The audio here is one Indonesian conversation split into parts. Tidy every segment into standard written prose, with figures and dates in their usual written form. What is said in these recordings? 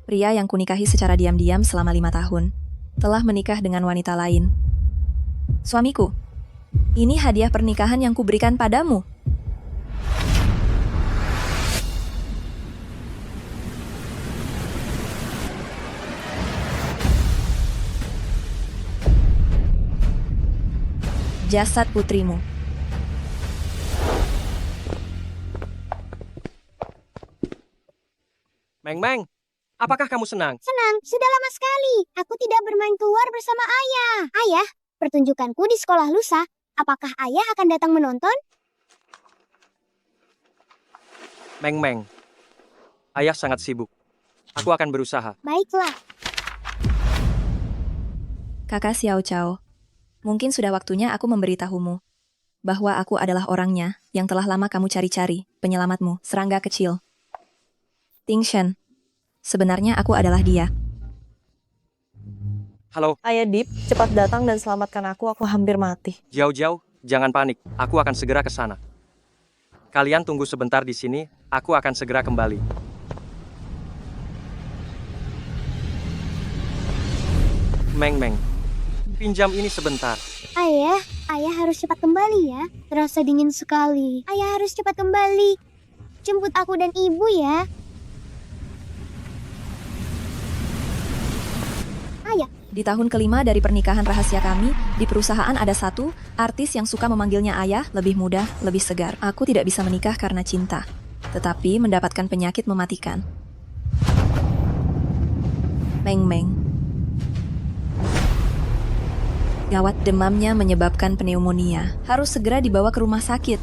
Pria yang kunikahi secara diam-diam selama 5 tahun telah menikah dengan wanita lain. Suamiku, ini hadiah pernikahan yang kuberikan padamu. Jasad putrimu. Meng, apakah kamu senang? Senang, sudah lama sekali. Aku tidak bermain keluar bersama ayah. Ayah, pertunjukanku di sekolah lusa. Apakah ayah akan datang menonton? Meng, ayah sangat sibuk. Aku akan berusaha. Baiklah. Kakak Xiao Chao, mungkin sudah waktunya aku memberitahumu bahwa aku adalah orangnya yang telah lama kamu cari-cari, penyelamatmu, serangga kecil. Ting Shen, sebenarnya aku adalah dia. Halo, Ayah Deep, cepat datang dan selamatkan aku hampir mati. jauh-jauh, jangan panik. Aku akan segera ke sana. Kalian tunggu sebentar di sini, aku akan segera kembali. Meng, pinjam ini sebentar. Ayah harus cepat kembali ya. Terasa dingin sekali. Ayah harus cepat kembali. Jemput aku dan ibu ya. Ayah, Di tahun kelima dari pernikahan rahasia kami, di perusahaan ada satu artis yang suka memanggilnya ayah, lebih muda, lebih segar. Aku tidak bisa menikah karena cinta, tetapi mendapatkan penyakit mematikan. Meng. Gawat, demamnya menyebabkan pneumonia. Harus segera dibawa ke rumah sakit.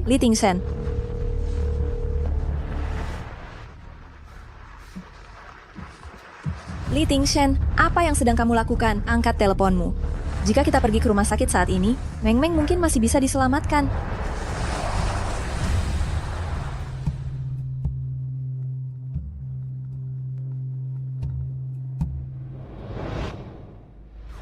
Li Tingsen. Li Tingshen, apa yang sedang kamu lakukan? Angkat teleponmu. Jika kita pergi ke rumah sakit saat ini, Meng mungkin masih bisa diselamatkan.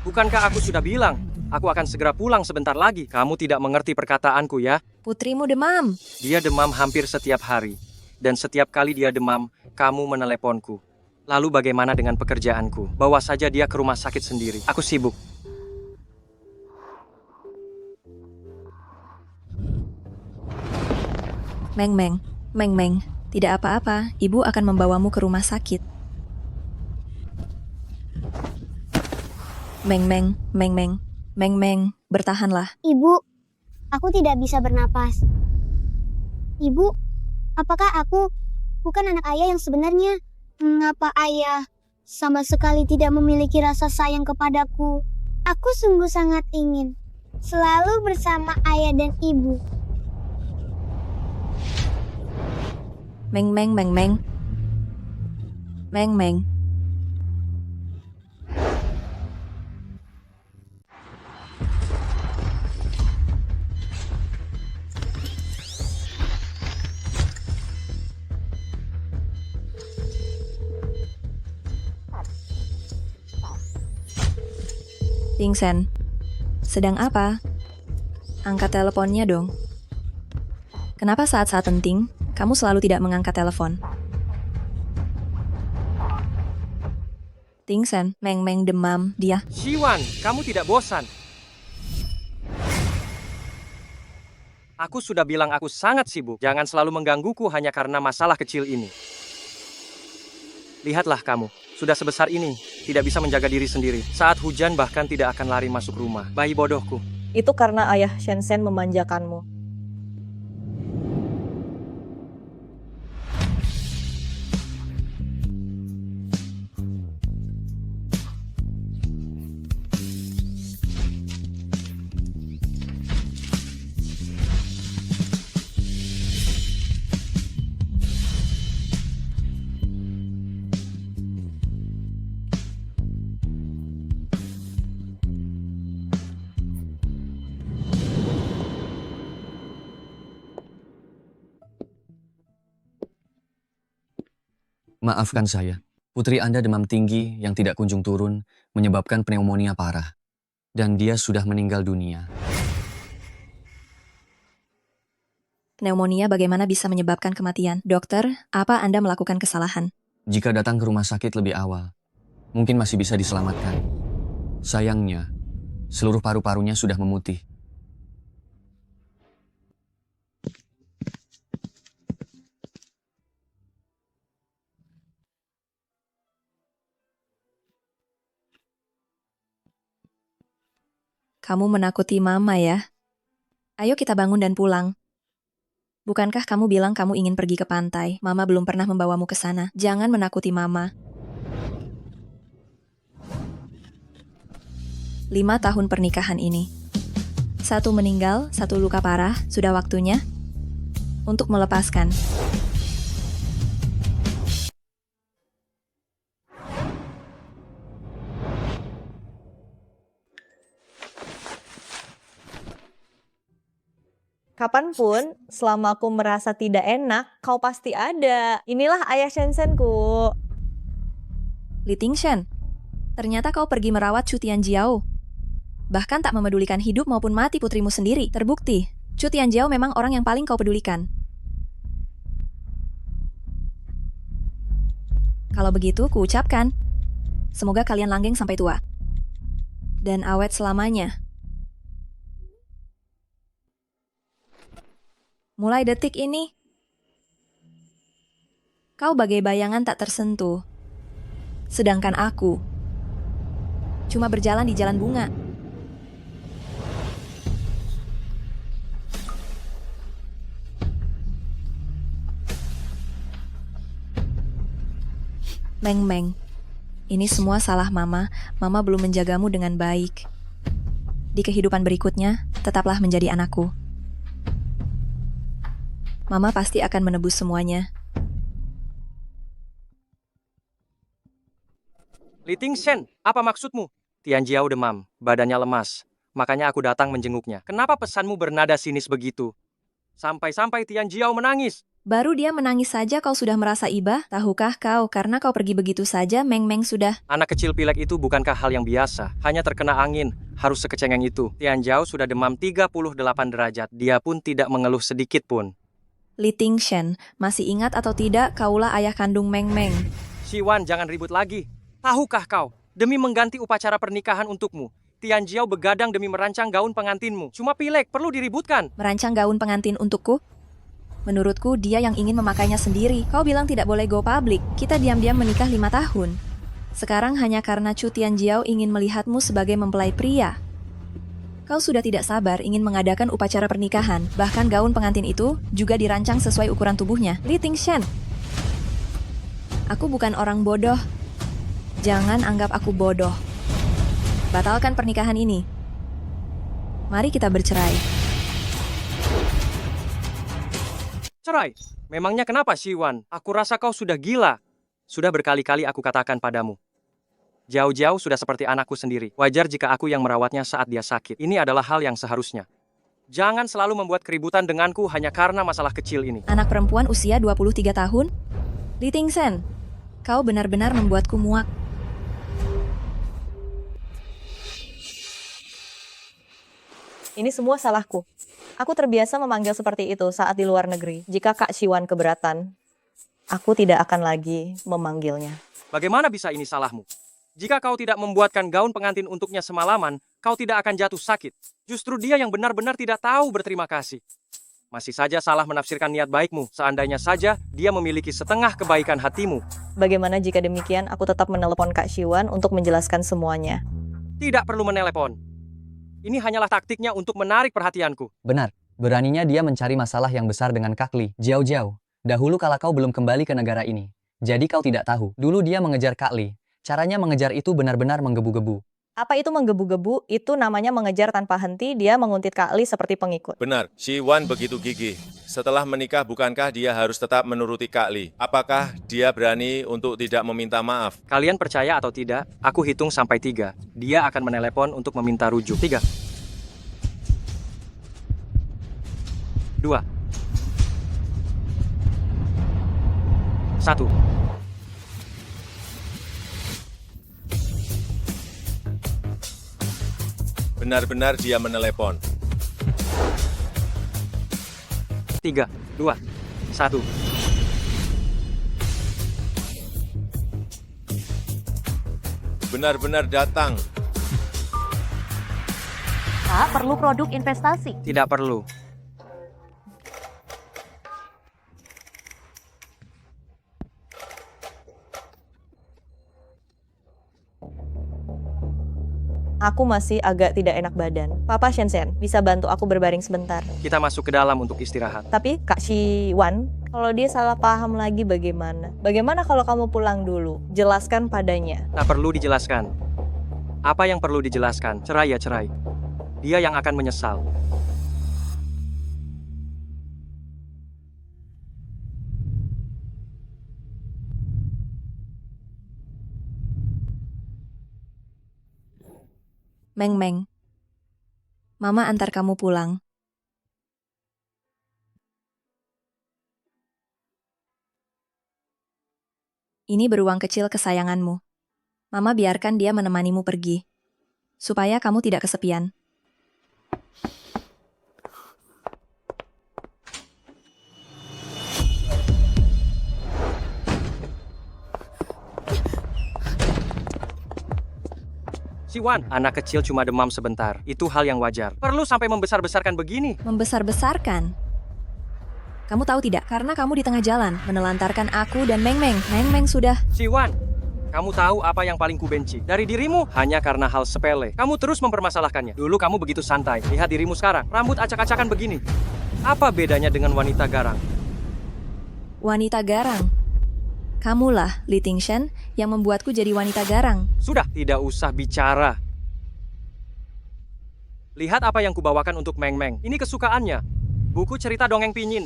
Bukankah aku sudah bilang, aku akan segera pulang sebentar lagi. Kamu tidak mengerti perkataanku ya. Putrimu demam. Dia demam hampir setiap hari. Dan setiap kali dia demam, kamu meneleponku. Lalu bagaimana dengan pekerjaanku? Bawa saja dia ke rumah sakit sendiri. Aku sibuk. Meng, tidak apa-apa, ibu akan membawamu ke rumah sakit. Meng, bertahanlah. ibu, aku tidak bisa bernapas. Ibu, apakah aku bukan anak ayah yang sebenarnya? Mengapa ayah sama sekali tidak memiliki rasa sayang kepadaku? Aku sungguh sangat ingin selalu bersama ayah dan ibu. Meng. Tingsen, sedang apa? Angkat teleponnya dong. Kenapa saat-saat penting, kamu selalu tidak mengangkat telepon? Tingsen, Meng demam, dia. Shiwan, kamu tidak bosan? Aku sudah bilang aku sangat sibuk. Jangan selalu menggangguku hanya karena masalah kecil ini. Lihatlah kamu, sudah sebesar ini, tidak bisa menjaga diri sendiri. Saat hujan bahkan tidak akan lari masuk rumah. Bayi bodohku. Itu karena ayah Shenzhen memanjakanmu. Maafkan saya, putri Anda demam tinggi yang tidak kunjung turun menyebabkan pneumonia parah. Dan dia sudah meninggal dunia. Pneumonia bagaimana bisa menyebabkan kematian? Dokter, apa Anda melakukan kesalahan? Jika datang ke rumah sakit lebih awal, mungkin masih bisa diselamatkan. Sayangnya, seluruh paru-parunya sudah memutih. Kamu menakuti Mama ya? Ayo kita bangun dan pulang. Bukankah kamu bilang kamu ingin pergi ke pantai? Mama belum pernah membawamu ke sana. Jangan menakuti Mama. 5 tahun pernikahan ini. 1 meninggal, 1 luka parah, sudah waktunya untuk melepaskan. Kapanpun, selama aku merasa tidak enak, kau pasti ada. Inilah ayah Shensenku. Li Tingshen, ternyata kau pergi merawat Chu Tianjiao. Bahkan tak memedulikan hidup maupun mati putrimu sendiri. Terbukti, Chu Tianjiao memang orang yang paling kau pedulikan. Kalau begitu, kuucapkan, semoga kalian langgeng sampai tua. Dan awet selamanya. Mulai detik ini, kau bagai bayangan tak tersentuh. Sedangkan aku cuma berjalan di jalan bunga. Meng, ini semua salah Mama. Mama belum menjagamu dengan baik. Di kehidupan berikutnya, tetaplah menjadi anakku. Mama pasti akan menebus semuanya. Li Tingshen, apa maksudmu? Tianjiao demam, badannya lemas. Makanya aku datang menjenguknya. Kenapa pesanmu bernada sinis begitu? Sampai-sampai Tianjiao menangis. Baru dia menangis saja kau sudah merasa iba? Tahukah kau, karena kau pergi begitu saja, Meng sudah... Anak kecil pilek itu bukankah hal yang biasa? Hanya terkena angin, harus sekecengeng itu. Tianjiao sudah demam 38 derajat. Dia pun tidak mengeluh sedikit pun. Li Tingshen, masih ingat atau tidak kaulah ayah kandung Meng? Siwan, jangan ribut lagi. Tahukah kau, demi mengganti upacara pernikahan untukmu, Tianjiao begadang demi merancang gaun pengantinmu. Cuma pilek, perlu diributkan. Merancang gaun pengantin untukku? Menurutku, dia yang ingin memakainya sendiri. Kau bilang tidak boleh go public. Kita diam-diam menikah 5 tahun. Sekarang hanya karena Chu Tianjiao ingin melihatmu sebagai mempelai pria. Kau sudah tidak sabar ingin mengadakan upacara pernikahan. Bahkan gaun pengantin itu juga dirancang sesuai ukuran tubuhnya. Li Tingshen, aku bukan orang bodoh. Jangan anggap aku bodoh. Batalkan pernikahan ini. Mari kita bercerai. Cerai? Memangnya kenapa, Siwan? Aku rasa kau sudah gila. Sudah berkali-kali aku katakan padamu. Jauh-jauh sudah seperti anakku sendiri. Wajar jika aku yang merawatnya saat dia sakit. Ini adalah hal yang seharusnya. Jangan selalu membuat keributan denganku hanya karena masalah kecil ini. Anak perempuan usia 23 tahun? Li Tingshen, kau benar-benar membuatku muak. Ini semua salahku. Aku terbiasa memanggil seperti itu saat di luar negeri. Jika Kak Siwan keberatan, aku tidak akan lagi memanggilnya. Bagaimana bisa ini salahmu? Jika kau tidak membuatkan gaun pengantin untuknya semalaman, kau tidak akan jatuh sakit. Justru dia yang benar-benar tidak tahu berterima kasih. Masih saja salah menafsirkan niat baikmu. Seandainya saja dia memiliki setengah kebaikan hatimu. Bagaimana jika demikian aku tetap menelepon Kak Siwan untuk menjelaskan semuanya? Tidak perlu menelepon. Ini hanyalah taktiknya untuk menarik perhatianku. Benar, beraninya dia mencari masalah yang besar dengan Kak Li. Jauh-jauh, dahulu kala kau belum kembali ke negara ini. Jadi kau tidak tahu. Dulu dia mengejar Kak Li. Caranya mengejar itu benar-benar menggebu-gebu. Apa itu menggebu-gebu? Itu namanya mengejar tanpa henti, dia menguntit Kak Li seperti pengikut. Benar, Siwan begitu gigih. Setelah menikah bukankah dia harus tetap menuruti Kak Li? Apakah dia berani untuk tidak meminta maaf? Kalian percaya atau tidak, aku hitung sampai 3. Dia akan menelepon untuk meminta rujuk. 3. 2. 1. Benar-benar dia menelepon. 3, 2, 1. Benar-benar datang. Kak, perlu produk investasi. Tidak perlu. Aku masih agak tidak enak badan. Papa Shensen, bisa bantu aku berbaring sebentar. Kita masuk ke dalam untuk istirahat. Tapi Kak Siwan, kalau dia salah paham lagi bagaimana? Bagaimana kalau kamu pulang dulu? Jelaskan padanya. Tak perlu dijelaskan. Apa yang perlu dijelaskan? Cerai ya cerai. Dia yang akan menyesal. Meng Meng. Mama antar kamu pulang. Ini beruang kecil kesayanganmu. Mama biarkan dia menemanimu pergi. Supaya kamu tidak kesepian. Siwan, anak kecil cuma demam sebentar. Itu hal yang wajar. Perlu sampai membesar-besarkan begini. Membesar-besarkan. Kamu tahu tidak, karena kamu di tengah jalan, menelantarkan aku dan Meng Meng. Meng Meng sudah... Siwan, kamu tahu apa yang paling kubenci dari dirimu? Hanya karena hal sepele. Kamu terus mempermasalahkannya. Dulu kamu begitu santai. Lihat dirimu sekarang. Rambut acak-acakan begini. Apa bedanya dengan wanita garang? Wanita garang. Kamulah, Li Tingshen, yang membuatku jadi wanita garang. Sudah, tidak usah bicara. Lihat apa yang kubawakan untuk Meng Meng. Ini kesukaannya. Buku cerita dongeng pinyin.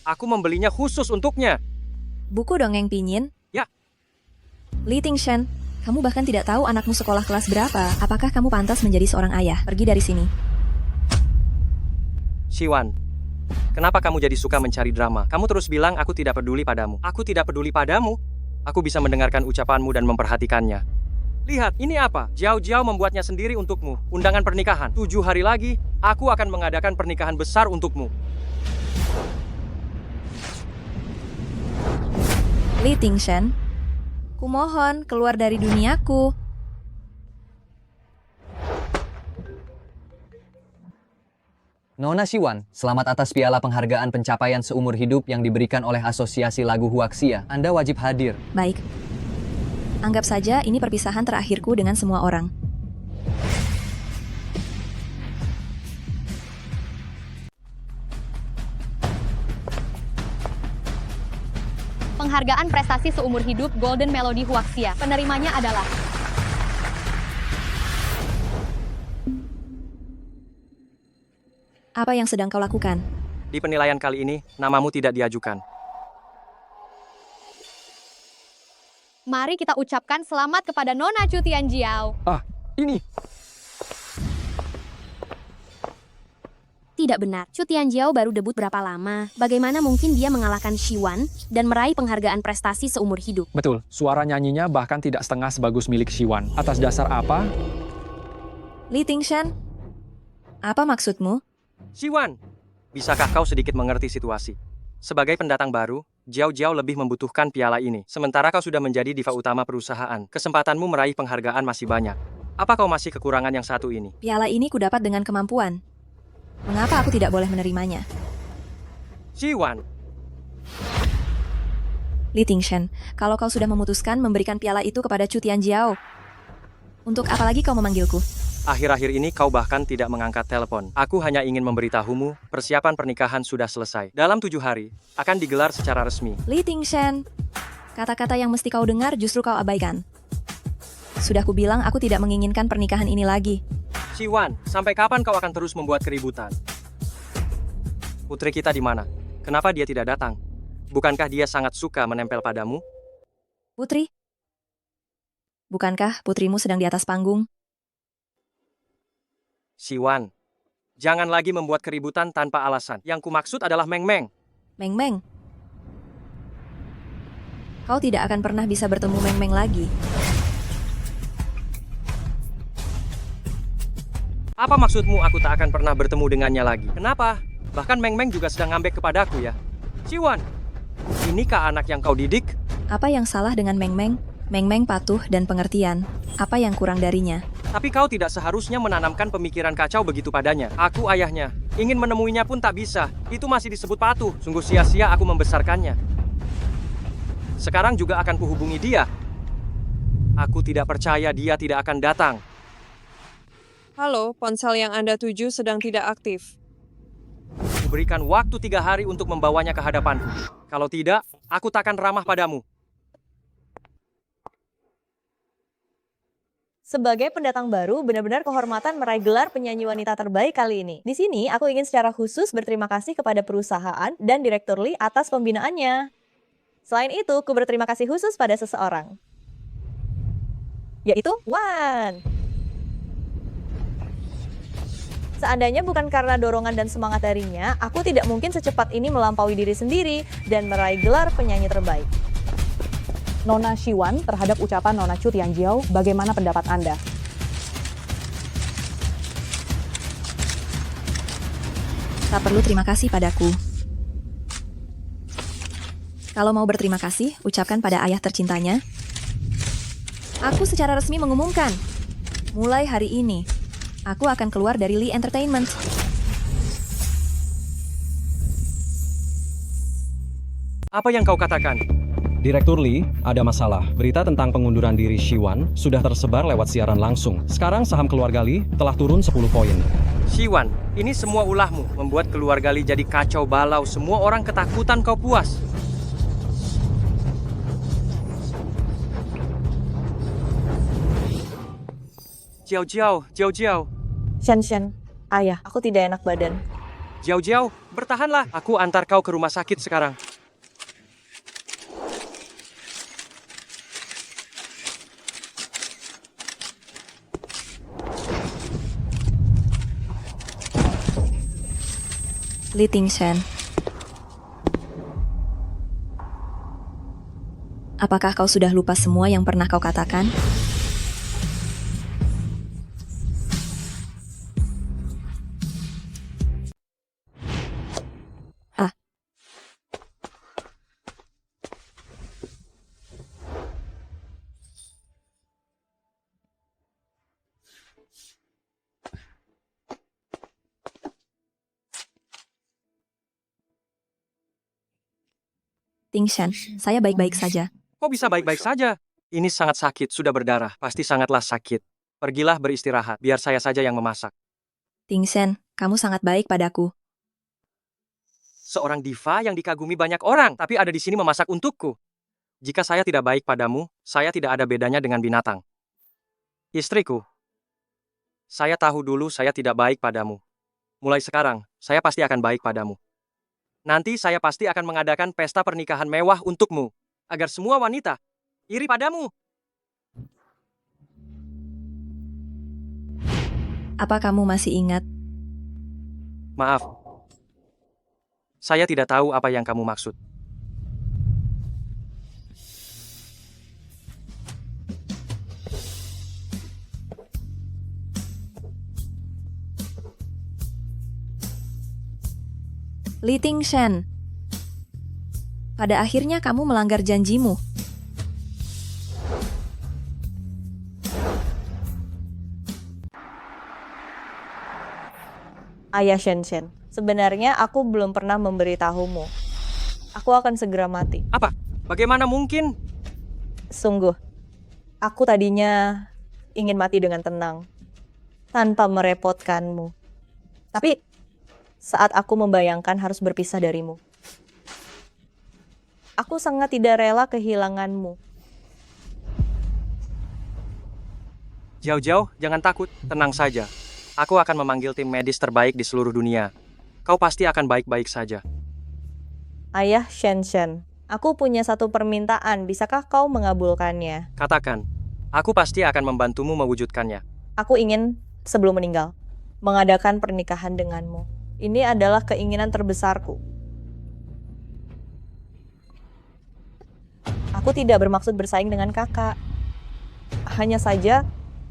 Aku membelinya khusus untuknya. Buku dongeng pinyin? Ya. Li Tingshen, kamu bahkan tidak tahu anakmu sekolah kelas berapa. Apakah kamu pantas menjadi seorang ayah? Pergi dari sini. Siwan, kenapa kamu jadi suka mencari drama? Kamu terus bilang aku tidak peduli padamu. Aku tidak peduli padamu. Aku bisa mendengarkan ucapanmu dan memperhatikannya. Lihat, ini apa? Jiao Jiao membuatnya sendiri untukmu. Undangan pernikahan. 7 hari lagi, aku akan mengadakan pernikahan besar untukmu. Li Tingshen, kumohon keluar dari duniaku. Nona Siwan, selamat atas piala penghargaan pencapaian seumur hidup yang diberikan oleh Asosiasi Lagu Huaxia. Anda wajib hadir. Baik. Anggap saja ini perpisahan terakhirku dengan semua orang. Penghargaan prestasi seumur hidup Golden Melody Huaxia. Penerimanya adalah Apa yang sedang kau lakukan? Di penilaian kali ini, namamu tidak diajukan. Mari kita ucapkan selamat kepada Nona Chu Tianjiao. Ini. Tidak benar. Chu Tianjiao baru debut berapa lama? Bagaimana mungkin dia mengalahkan Siwan dan meraih penghargaan prestasi seumur hidup? Betul, suara nyanyinya bahkan tidak setengah sebagus milik Siwan. Atas dasar apa? Li Tingshen, apa maksudmu? Siwan, bisakah kau sedikit mengerti situasi? Sebagai pendatang baru, Jiao Jiao lebih membutuhkan piala ini. Sementara kau sudah menjadi diva utama perusahaan. Kesempatanmu meraih penghargaan masih banyak. Apa kau masih kekurangan yang satu ini? Piala ini kudapat dengan kemampuan. Mengapa aku tidak boleh menerimanya? Siwan, Li Tingshen, kalau kau sudah memutuskan memberikan piala itu kepada Chu Tianjiao, untuk apa lagi kau memanggilku? akhir-akhir ini kau bahkan tidak mengangkat telepon. Aku hanya ingin memberitahumu, persiapan pernikahan sudah selesai. Dalam 7 hari, akan digelar secara resmi. Li Tingshen, kata-kata yang mesti kau dengar justru kau abaikan. Sudah kubilang aku tidak menginginkan pernikahan ini lagi. Siwan, sampai kapan kau akan terus membuat keributan? Putri kita di mana? Kenapa dia tidak datang? Bukankah dia sangat suka menempel padamu? Putri? Bukankah putrimu sedang di atas panggung? Siwan, jangan lagi membuat keributan tanpa alasan. Yang kumaksud adalah Meng Meng. Meng Meng. Kau tidak akan pernah bisa bertemu Meng Meng lagi. Apa maksudmu aku tak akan pernah bertemu dengannya lagi? Kenapa? Bahkan Meng Meng juga sedang ngambek kepadaku ya. Siwan, inikah anak yang kau didik? Apa yang salah dengan Meng Meng? Meng Meng patuh dan pengertian. Apa yang kurang darinya? Tapi kau tidak seharusnya menanamkan pemikiran kacau begitu padanya. Aku ayahnya. Ingin menemuinya pun tak bisa. Itu masih disebut patuh. Sungguh sia-sia aku membesarkannya. Sekarang juga akan kuhubungi dia. Aku tidak percaya dia tidak akan datang. Halo, ponsel yang Anda tuju sedang tidak aktif. Kuberikan waktu 3 hari untuk membawanya ke hadapanku. Kalau tidak, aku takkan ramah padamu. Sebagai pendatang baru, benar-benar kehormatan meraih gelar penyanyi wanita terbaik kali ini. Di sini, aku ingin secara khusus berterima kasih kepada perusahaan dan Direktur Lee atas pembinaannya. Selain itu, aku berterima kasih khusus pada seseorang, yaitu Wan. Seandainya bukan karena dorongan dan semangat darinya, aku tidak mungkin secepat ini melampaui diri sendiri dan meraih gelar penyanyi terbaik. Nona Siwan terhadap ucapan Nona Chu Tianjiao, bagaimana pendapat Anda? Tak perlu terima kasih padaku. Kalau mau berterima kasih, ucapkan pada ayah tercintanya. Aku secara resmi mengumumkan, mulai hari ini, aku akan keluar dari Lee Entertainment. Apa yang kau katakan? Direktur Lee, ada masalah. Berita tentang pengunduran diri Siwan sudah tersebar lewat siaran langsung. Sekarang saham keluarga Lee telah turun 10 poin. Siwan, ini semua ulahmu membuat keluarga Lee jadi kacau balau. Semua orang ketakutan kau puas. Jiao Jiao, Jiao Jiao. Shen, ayah, aku tidak enak badan. Jiao Jiao, bertahanlah. Aku antar kau ke rumah sakit sekarang. Lee Ting-shen. Apakah kau sudah lupa semua yang pernah kau katakan? Ting-shen, saya baik-baik saja. Kok bisa baik-baik saja? Ini sangat sakit, sudah berdarah. Pasti sangatlah sakit. Pergilah beristirahat, biar saya saja yang memasak. Ting-shen, kamu sangat baik padaku. Seorang diva yang dikagumi banyak orang, tapi ada di sini memasak untukku. Jika saya tidak baik padamu, saya tidak ada bedanya dengan binatang. Istriku, saya tahu dulu saya tidak baik padamu. Mulai sekarang, saya pasti akan baik padamu. Nanti saya pasti akan mengadakan pesta pernikahan mewah untukmu, agar semua wanita iri padamu. Apa kamu masih ingat? Maaf, saya tidak tahu apa yang kamu maksud. Lee Ting-shen, pada akhirnya kamu melanggar janjimu. Ayah Shen, sebenarnya aku belum pernah memberitahumu. Aku akan segera mati. Apa? Bagaimana mungkin? Sungguh, aku tadinya ingin mati dengan tenang, tanpa merepotkanmu. Tapi saat aku membayangkan harus berpisah darimu, aku sangat tidak rela kehilanganmu. Jauh-jauh, jangan takut, tenang saja. Aku akan memanggil tim medis terbaik di seluruh dunia. Kau pasti akan baik-baik saja. Ayah Shen, aku punya satu permintaan, bisakah kau mengabulkannya? Katakan, aku pasti akan membantumu mewujudkannya. Aku ingin, sebelum meninggal, mengadakan pernikahan denganmu. Ini adalah keinginan terbesarku. Aku tidak bermaksud bersaing dengan kakak. Hanya saja,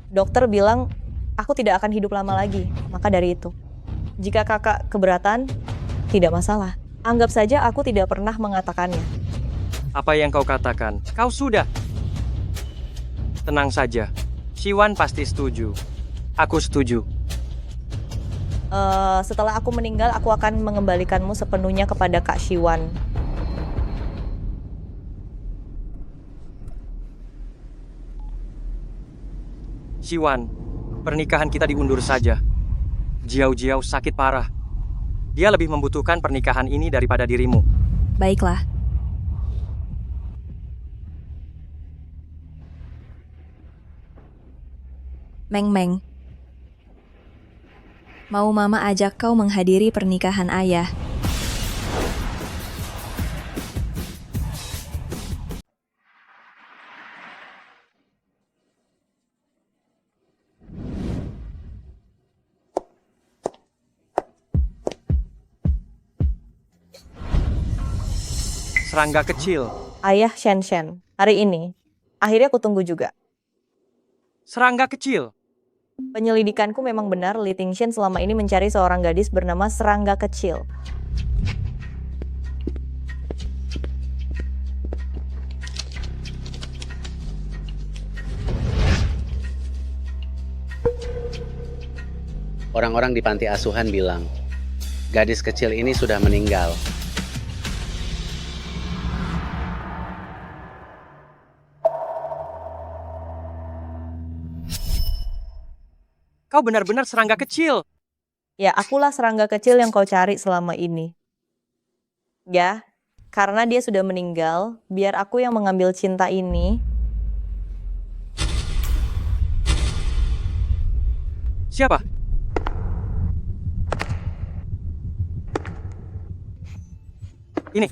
dokter bilang aku tidak akan hidup lama lagi. Maka dari itu, jika kakak keberatan, Tidak masalah. Anggap saja aku tidak pernah mengatakannya. Apa yang kau katakan? Kau sudah. Tenang saja. Siwan pasti setuju. Aku setuju. Setelah aku meninggal, aku akan mengembalikanmu sepenuhnya kepada Kak Siwan. Siwan, pernikahan kita diundur saja. Jiao sakit parah. Dia lebih membutuhkan pernikahan ini daripada dirimu. Baiklah. Meng. Mau mama ajak kau menghadiri pernikahan ayah. Serangga kecil. Ayah Shen, hari ini, akhirnya aku tunggu juga. Serangga kecil. Penyelidikanku memang benar, Li Tingshen selama ini mencari seorang gadis bernama Serangga Kecil. Orang-orang di panti asuhan bilang, gadis kecil ini sudah meninggal. Kau benar-benar serangga kecil. Ya, akulah serangga kecil yang kau cari selama ini. Ya, karena dia sudah meninggal, biar aku yang mengambil cinta ini. Siapa? Ini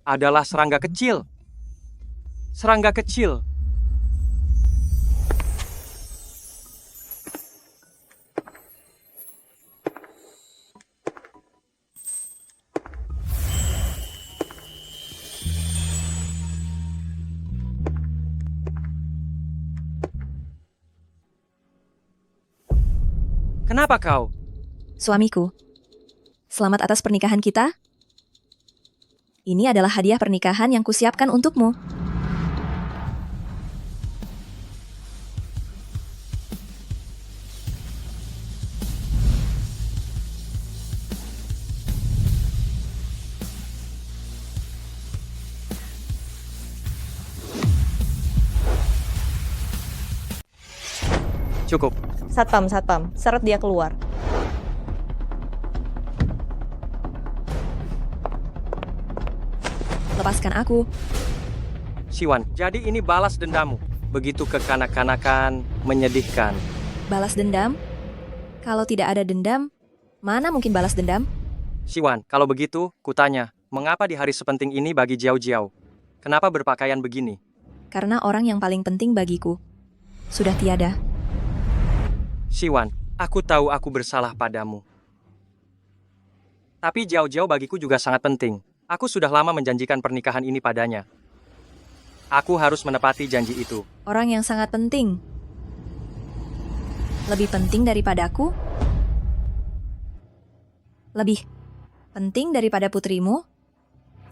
adalah serangga kecil. Serangga kecil. Kenapa kau? Suamiku, selamat atas pernikahan kita. Ini adalah hadiah pernikahan yang kusiapkan untukmu. Cukup. Satpam, seret dia keluar. Lepaskan aku. Siwan, jadi ini balas dendammu. Begitu kekanak-kanakan, menyedihkan. Balas dendam? Kalau tidak ada dendam, mana mungkin balas dendam? Siwan, kalau begitu, kutanya, mengapa di hari sepenting ini bagi Jiao? Kenapa berpakaian begini? Karena orang yang paling penting bagiku sudah tiada. Siwan, aku tahu aku bersalah padamu. Tapi Jiao bagiku juga sangat penting. Aku sudah lama menjanjikan pernikahan ini padanya. Aku harus menepati janji itu. Orang yang sangat penting. Lebih penting daripadaku? Lebih penting daripada putrimu?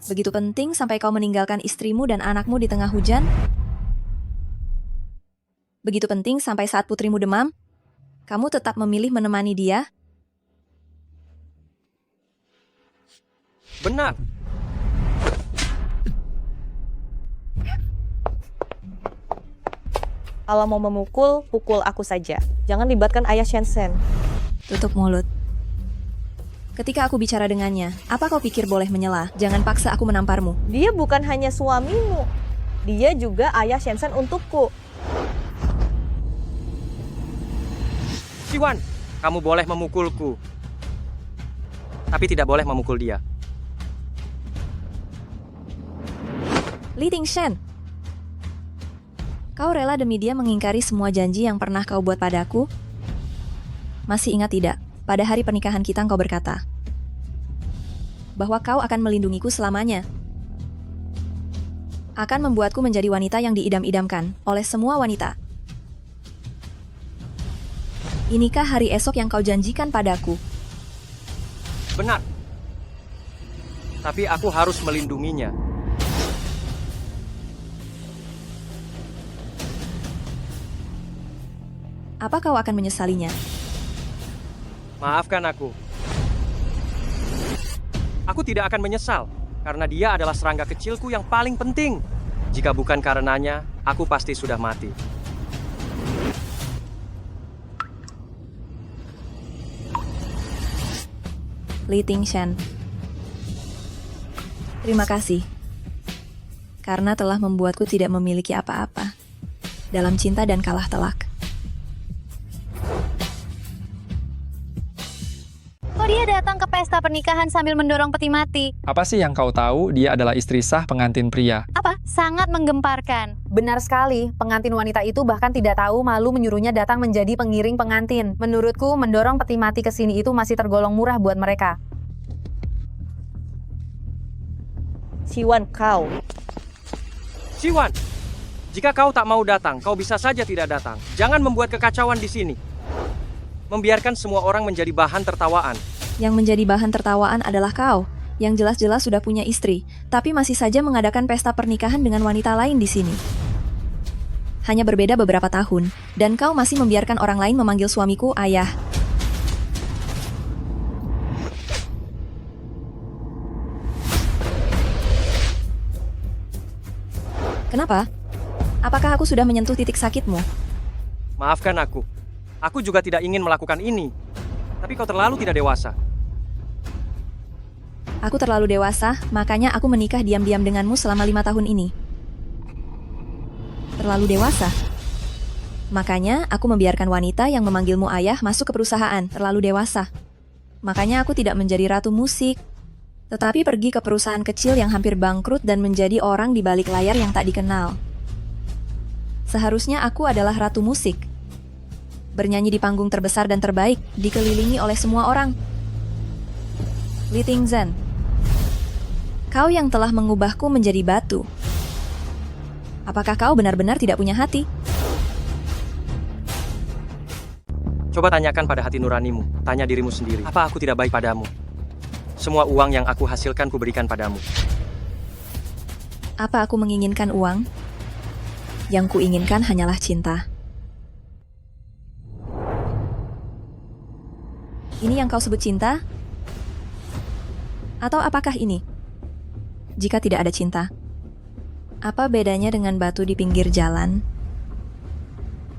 Begitu penting sampai kau meninggalkan istrimu dan anakmu di tengah hujan? Begitu penting sampai saat putrimu demam? Kamu tetap memilih menemani dia? Benar. Kalau mau memukul, pukul aku saja. Jangan libatkan ayah Shen. Tutup mulut. Ketika aku bicara dengannya, apa kau pikir boleh menyela? Jangan paksa aku menamparmu. Dia bukan hanya suamimu. Dia juga ayah Shen untukku. Siwan, kamu boleh memukulku. Tapi tidak boleh memukul dia. Li Tingshen, kau rela demi dia mengingkari semua janji yang pernah kau buat padaku? Masih ingat tidak? Pada hari pernikahan kita engkau berkata bahwa kau akan melindungiku selamanya. Akan membuatku menjadi wanita yang diidam-idamkan oleh semua wanita. Inikah hari esok yang kau janjikan padaku? Benar. Tapi aku harus melindunginya. Apa kau akan menyesalinya? Maafkan aku. Aku tidak akan menyesal, karena dia adalah serangga kecilku yang paling penting. Jika bukan karenanya, aku pasti sudah mati. Li Tingshan. Terima kasih. Karena telah membuatku tidak memiliki apa-apa dalam cinta dan kalah telak. Kok dia datang ke pesta pernikahan sambil mendorong peti mati? Apa sih yang kau tahu? Dia adalah istri sah pengantin pria. Apa? Sangat menggemparkan. Benar sekali, pengantin wanita itu bahkan tidak tahu malu menyuruhnya datang menjadi pengiring pengantin. Menurutku, mendorong peti mati ke sini itu masih tergolong murah buat mereka. Siwan, kau. Siwan, jika kau tak mau datang, kau bisa saja tidak datang. Jangan membuat kekacauan di sini. Membiarkan semua orang menjadi bahan tertawaan. Yang menjadi bahan tertawaan adalah kau, yang jelas-jelas sudah punya istri, tapi masih saja mengadakan pesta pernikahan dengan wanita lain di sini. Hanya berbeda beberapa tahun, dan kau masih membiarkan orang lain memanggil suamiku ayah. Kenapa? Apakah aku sudah menyentuh titik sakitmu? Maafkan aku. Aku juga tidak ingin melakukan ini. Tapi kau terlalu tidak dewasa. Aku terlalu dewasa, makanya aku menikah diam-diam denganmu selama 5 tahun ini. Terlalu dewasa? Makanya aku membiarkan wanita yang memanggilmu ayah masuk ke perusahaan. Terlalu dewasa. Makanya aku tidak menjadi ratu musik, tetapi pergi ke perusahaan kecil yang hampir bangkrut dan menjadi orang di balik layar yang tak dikenal. Seharusnya aku adalah ratu musik. Bernyanyi di panggung terbesar dan terbaik, dikelilingi oleh semua orang. Li Tingzhen, kau yang telah mengubahku menjadi batu. Apakah kau benar-benar tidak punya hati? Coba tanyakan pada hati nuranimu. Tanya dirimu sendiri. Apa aku tidak baik padamu? Semua uang yang aku hasilkan kuberikan padamu. Apa aku menginginkan uang? Yang kuinginkan hanyalah cinta. Ini yang kau sebut cinta? Atau apakah ini? Jika tidak ada cinta, apa bedanya dengan batu di pinggir jalan?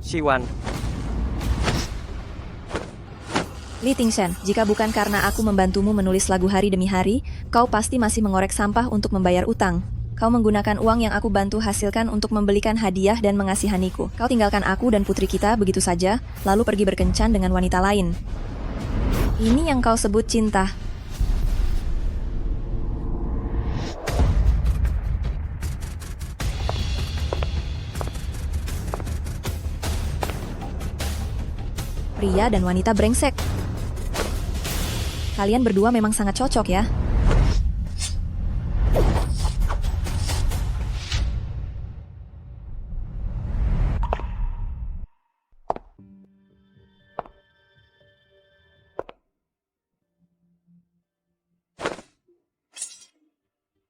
Siwan. Li Tingshan, jika bukan karena aku membantumu menulis lagu hari demi hari, kau pasti masih mengorek sampah untuk membayar utang. Kau menggunakan uang yang aku bantu hasilkan untuk membelikan hadiah dan mengasihaniku. Kau tinggalkan aku dan putri kita begitu saja, lalu pergi berkencan dengan wanita lain. Ini yang kau sebut cinta. Pria dan wanita brengsek. Kalian berdua memang sangat cocok ya.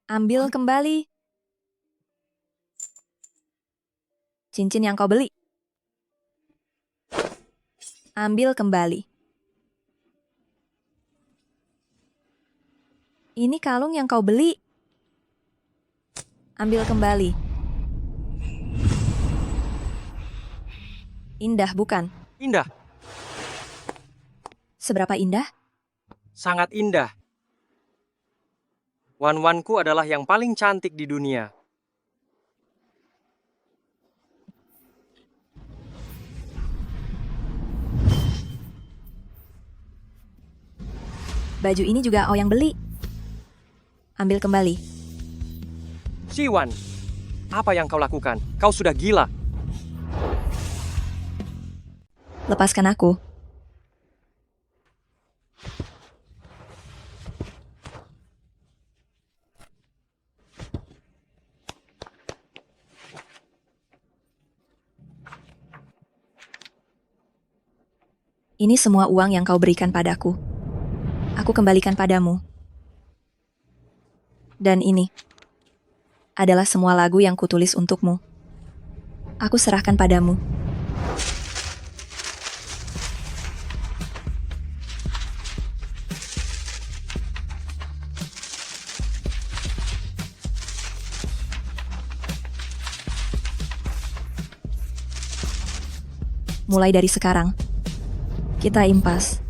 Ambil kembali cincin yang kau beli. Ambil kembali. Ini kalung yang kau beli. Ambil kembali. Indah, bukan? Indah. Seberapa indah? Sangat indah. Wan-wanku adalah yang paling cantik di dunia. Baju ini juga yang beli. Ambil kembali. Siwan, apa yang kau lakukan? Kau sudah gila. Lepaskan aku. Ini semua uang yang kau berikan padaku. Aku aku kembalikan padamu. Dan ini adalah semua lagu yang kutulis untukmu. Aku serahkan padamu. Mulai dari sekarang, kita impas.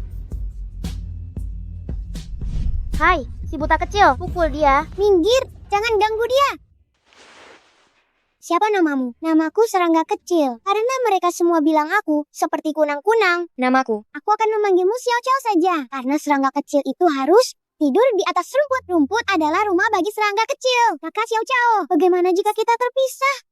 Hai, si buta kecil, pukul dia. Minggir, jangan ganggu dia. Siapa namamu? Namaku serangga kecil. Karena mereka semua bilang aku seperti kunang-kunang. Namaku. Aku akan memanggilmu Xiao Chao saja. Karena serangga kecil itu harus tidur di atas rumput. Rumput adalah rumah bagi serangga kecil. Kakak Xiao Chao, bagaimana jika kita terpisah?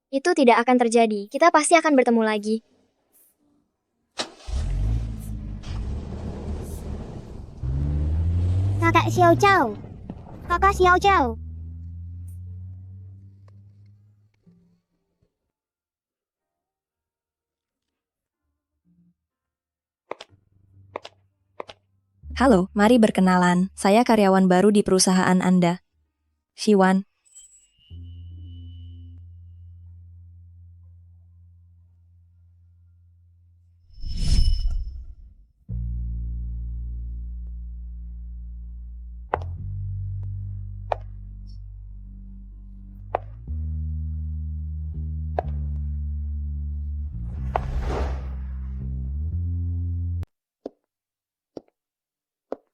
Itu tidak akan terjadi. Kita pasti akan bertemu lagi. Kakak Xiao Chao. Kakak Xiao Chao. Halo, mari berkenalan. Saya karyawan baru di perusahaan Anda. Shiwan.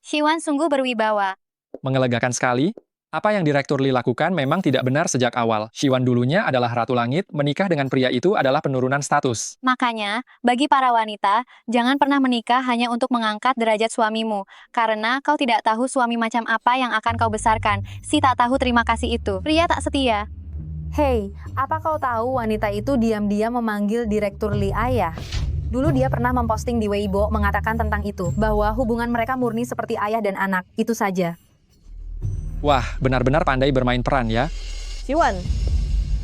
Shiwan sungguh berwibawa. Mengelegakan sekali. Apa yang Direktur Lee lakukan memang tidak benar sejak awal. Shiwan dulunya adalah Ratu Langit, menikah dengan pria itu adalah penurunan status. Makanya, bagi para wanita, jangan pernah menikah hanya untuk mengangkat derajat suamimu. Karena kau tidak tahu suami macam apa yang akan kau besarkan. Si tak tahu terima kasih itu. Pria tak setia. Hei, apa kau tahu wanita itu diam-diam memanggil Direktur Lee ayah? Dulu dia pernah memposting di Weibo mengatakan tentang itu, bahwa hubungan mereka murni seperti ayah dan anak, itu saja. Wah, benar-benar pandai bermain peran ya. Shiwan,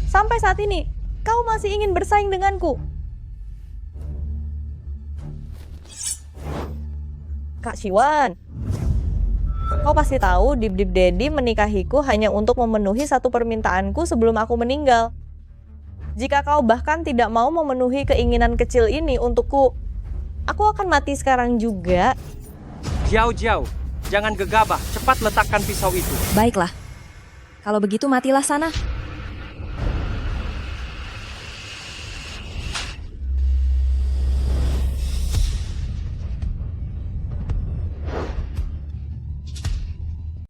sampai saat ini, kau masih ingin bersaing denganku? Kak Shiwan, kau pasti tahu Dip Daddy menikahiku hanya untuk memenuhi satu permintaanku sebelum aku meninggal. Jika kau bahkan tidak mau memenuhi keinginan kecil ini untukku, aku akan mati sekarang juga. Jauh-jauh, jangan gegabah, cepat letakkan pisau itu. Baiklah. Kalau begitu matilah sana.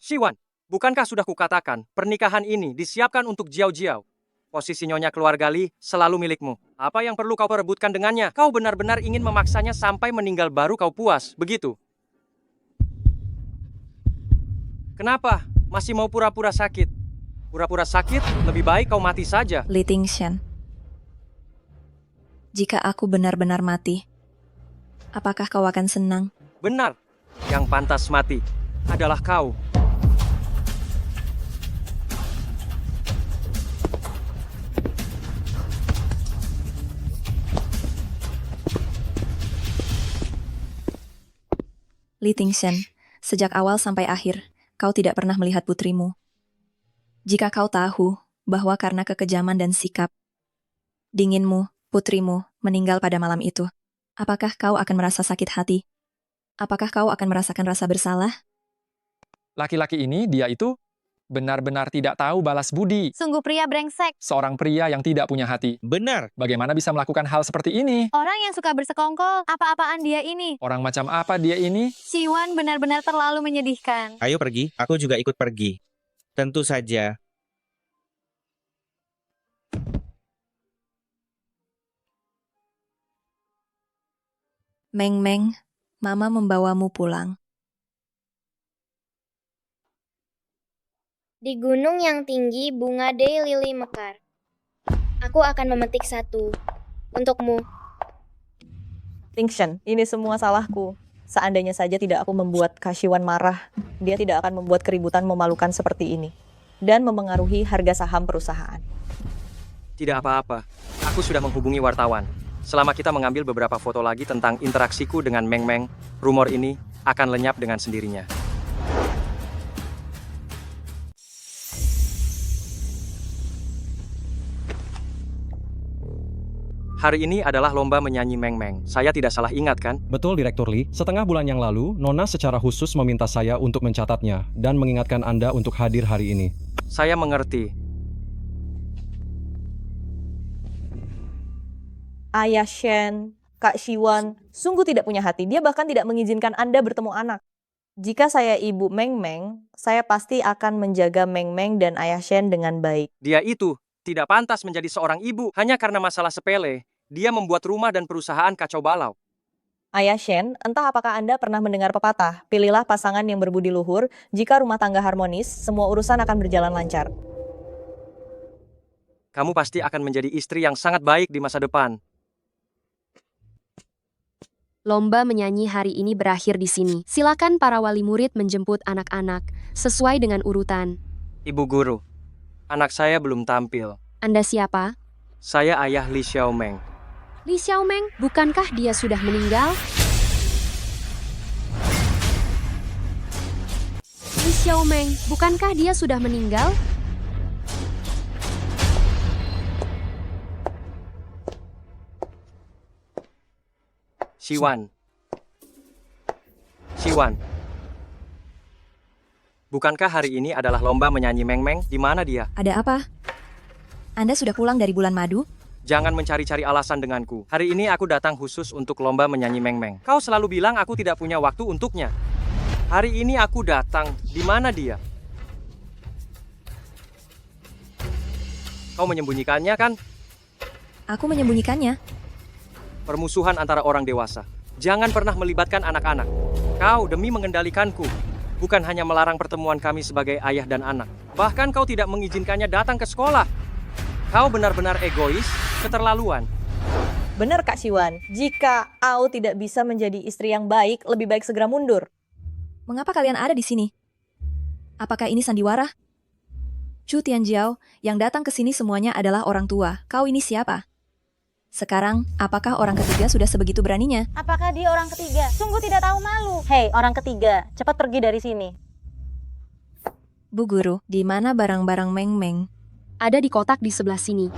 Shiwan, bukankah sudah kukatakan, pernikahan ini disiapkan untuk Jiao. Posisi Nyonya keluarga Lee selalu milikmu. Apa yang perlu kau perebutkan dengannya? Kau benar-benar ingin memaksanya sampai meninggal baru kau puas, begitu? Kenapa? Masih mau pura-pura sakit? Pura-pura sakit? Lebih baik kau mati saja. Li Tingshan. Jika aku benar-benar mati, apakah kau akan senang? Benar. Yang pantas mati adalah kau. Li Tingshan, sejak awal sampai akhir, kau tidak pernah melihat putrimu. Jika kau tahu bahwa karena kekejaman dan sikap dinginmu, putrimu meninggal pada malam itu, apakah kau akan merasa sakit hati? Apakah kau akan merasakan rasa bersalah? Laki-laki ini, dia itu benar-benar tidak tahu balas budi. Sungguh pria brengsek. Seorang pria yang tidak punya hati. Benar. Bagaimana bisa melakukan hal seperti ini? Orang yang suka bersekongkol, apa-apaan dia ini? Orang macam apa dia ini? Shiwan benar-benar terlalu menyedihkan. Ayo pergi, aku juga ikut pergi. Tentu saja. Meng, Mama membawamu pulang. Di gunung yang tinggi, bunga daylily mekar. Aku akan memetik satu. Untukmu. Tingshan, ini semua salahku. Seandainya saja tidak aku membuat Kak Shiwan marah, dia tidak akan membuat keributan memalukan seperti ini. Dan memengaruhi harga saham perusahaan. Tidak apa-apa. Aku sudah menghubungi wartawan. Selama kita mengambil beberapa foto lagi tentang interaksiku dengan Meng Meng, rumor ini akan lenyap dengan sendirinya. Hari ini adalah lomba menyanyi Meng Meng. Saya tidak salah ingat kan? Betul, Direktur Lee. Setengah bulan yang lalu, Nona secara khusus meminta saya untuk mencatatnya dan mengingatkan Anda untuk hadir hari ini. Saya mengerti. Ayah Shen, Kak Siwan, sungguh tidak punya hati. Dia bahkan tidak mengizinkan Anda bertemu anak. Jika saya ibu Meng Meng, saya pasti akan menjaga Meng Meng dan Ayah Shen dengan baik. Dia itu tidak pantas menjadi seorang ibu hanya karena masalah sepele. Dia membuat rumah dan perusahaan kacau balau. Ayah Shen, entah apakah Anda pernah mendengar pepatah, pilihlah pasangan yang berbudi luhur, jika rumah tangga harmonis, semua urusan akan berjalan lancar. Kamu pasti akan menjadi istri yang sangat baik di masa depan. Lomba menyanyi hari ini berakhir di sini. Silakan para wali murid menjemput anak-anak sesuai dengan urutan. Ibu guru, anak saya belum tampil. Anda siapa? Saya ayah Li Xiaomeng. Li Xiaomeng, bukankah dia sudah meninggal? Li Xiaomeng, bukankah dia sudah meninggal? Siwan. Siwan. Bukankah hari ini adalah lomba menyanyi Meng Meng? Di mana dia? Ada apa? Anda sudah pulang dari bulan madu? Jangan mencari-cari alasan denganku. Hari ini aku datang khusus untuk lomba menyanyi Meng Meng. Kau selalu bilang aku tidak punya waktu untuknya. Hari ini aku datang. Di mana dia? Kau menyembunyikannya kan? Aku menyembunyikannya. Permusuhan antara orang dewasa. Jangan pernah melibatkan anak-anak. Kau demi mengendalikanku. Bukan hanya melarang pertemuan kami sebagai ayah dan anak. Bahkan kau tidak mengizinkannya datang ke sekolah. Kau benar-benar egois, keterlaluan. Benar Kak Siwan, jika Ao tidak bisa menjadi istri yang baik, lebih baik segera mundur. Mengapa kalian ada di sini? Apakah ini sandiwara? Chu Tianjiao, yang datang ke sini semuanya adalah orang tua. Kau ini siapa? Sekarang, apakah orang ketiga sudah sebegitu beraninya? Apakah dia orang ketiga? Sungguh tidak tahu malu. Hei, orang ketiga, cepat pergi dari sini. Bu Guru, di mana barang-barang Meng Meng? Ada di kotak di sebelah sini.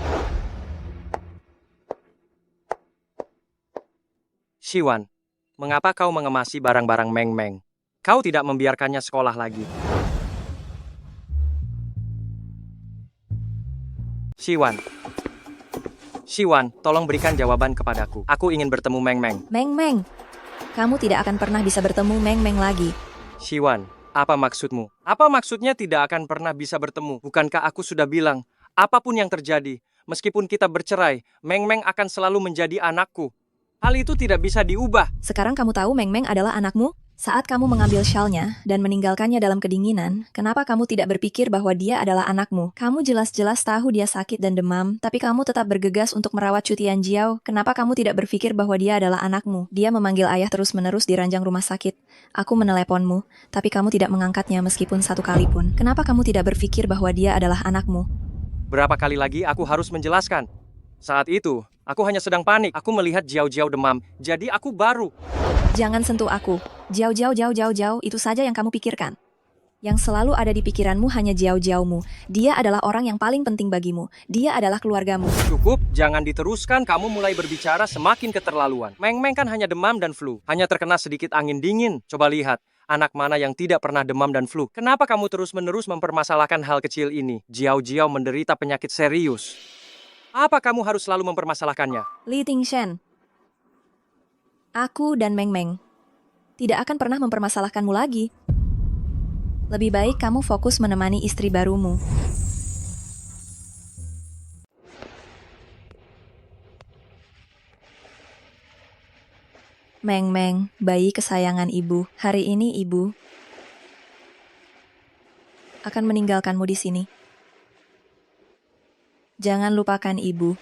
Siwan, mengapa kau mengemasi barang-barang Meng Meng? Kau tidak membiarkannya sekolah lagi. Siwan. Siwan, tolong berikan jawaban kepadaku. Aku ingin bertemu Meng Meng. Meng Meng, kamu tidak akan pernah bisa bertemu Meng Meng lagi. Siwan, apa maksudmu? Apa maksudnya tidak akan pernah bisa bertemu? Bukankah aku sudah bilang, apapun yang terjadi, meskipun kita bercerai, Meng Meng akan selalu menjadi anakku. Hal itu tidak bisa diubah. Sekarang kamu tahu Meng Meng adalah anakmu? Saat kamu mengambil syalnya dan meninggalkannya dalam kedinginan, kenapa kamu tidak berpikir bahwa dia adalah anakmu? Kamu jelas-jelas tahu dia sakit dan demam, tapi kamu tetap bergegas untuk merawat Chu Tianjiao. Kenapa kamu tidak berpikir bahwa dia adalah anakmu? Dia memanggil ayah terus-menerus di ranjang rumah sakit. Aku meneleponmu, tapi kamu tidak mengangkatnya meskipun satu kali pun. Kenapa kamu tidak berpikir bahwa dia adalah anakmu? Berapa kali lagi aku harus menjelaskan? Saat itu, aku hanya sedang panik. Aku melihat Jiao demam, jadi aku baru. Jangan sentuh aku. Jiao, itu saja yang kamu pikirkan. Yang selalu ada di pikiranmu hanya Jiao-mu. Dia adalah orang yang paling penting bagimu. Dia adalah keluargamu. Cukup, jangan diteruskan. Kamu mulai berbicara semakin keterlaluan. Meng Meng kan hanya demam dan flu. Hanya terkena sedikit angin dingin. Coba lihat, anak mana yang tidak pernah demam dan flu. Kenapa kamu terus-menerus mempermasalahkan hal kecil ini? Jiao menderita penyakit serius. Apa kamu harus selalu mempermasalahkannya? Li Tingshen. Aku dan Meng Meng tidak akan pernah mempermasalahkanmu lagi. Lebih baik kamu fokus menemani istri barumu. Meng Meng, bayi kesayangan ibu. Hari ini ibu akan meninggalkanmu di sini. Jangan lupakan ibu.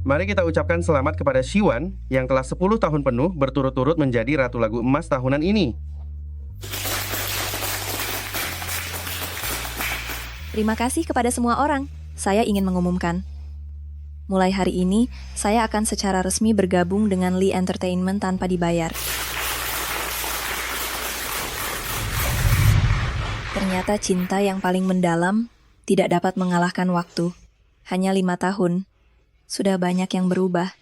Mari kita ucapkan selamat kepada Shiwan yang telah 10 tahun penuh berturut-turut menjadi Ratu Lagu Emas tahunan ini. Terima kasih kepada semua orang. Saya ingin mengumumkan. Mulai hari ini, saya akan secara resmi bergabung dengan Lee Entertainment tanpa dibayar. Ternyata cinta yang paling mendalam tidak dapat mengalahkan waktu. Hanya 5 tahun. Sudah banyak yang berubah.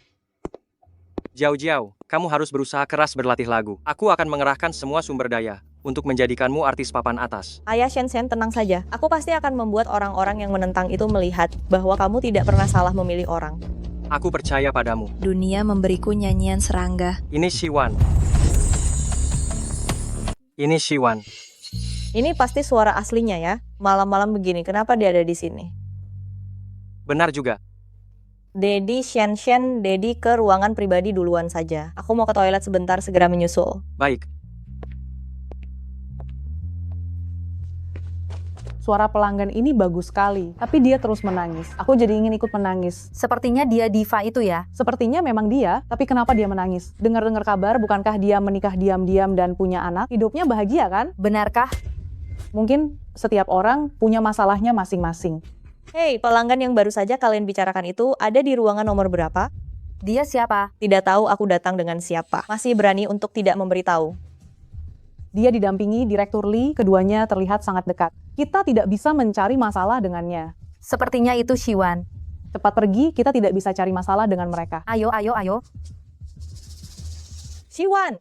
Jauh-jauh, kamu harus berusaha keras berlatih lagu. Aku akan mengerahkan semua sumber daya untuk menjadikanmu artis papan atas. Ayah Shen-Shen, tenang saja. Aku pasti akan membuat orang-orang yang menentang itu melihat bahwa kamu tidak pernah salah memilih orang. Aku percaya padamu. Dunia memberiku nyanyian serangga. Ini Shiwan. Ini Shiwan. Ini pasti suara aslinya ya. Malam-malam begini, kenapa dia ada di sini? Benar juga. Dedi, Shen-Shen, Dedi ke ruangan pribadi duluan saja. Aku mau ke toilet sebentar, segera menyusul. Baik. Suara pelanggan ini bagus sekali, tapi dia terus menangis. Aku jadi ingin ikut menangis. Sepertinya dia diva itu ya? Sepertinya memang dia, tapi kenapa dia menangis? Dengar-dengar kabar, bukankah dia menikah diam-diam dan punya anak? Hidupnya bahagia kan? Benarkah? Mungkin setiap orang punya masalahnya masing-masing. Hei, pelanggan yang baru saja kalian bicarakan itu ada di ruangan nomor berapa? Dia siapa? Tidak tahu aku datang dengan siapa. Masih berani untuk tidak memberitahu. Dia didampingi Direktur Lee, keduanya terlihat sangat dekat. Kita tidak bisa mencari masalah dengannya. Sepertinya itu Shiwan. Cepat pergi, kita tidak bisa cari masalah dengan mereka. Ayo. Shiwan,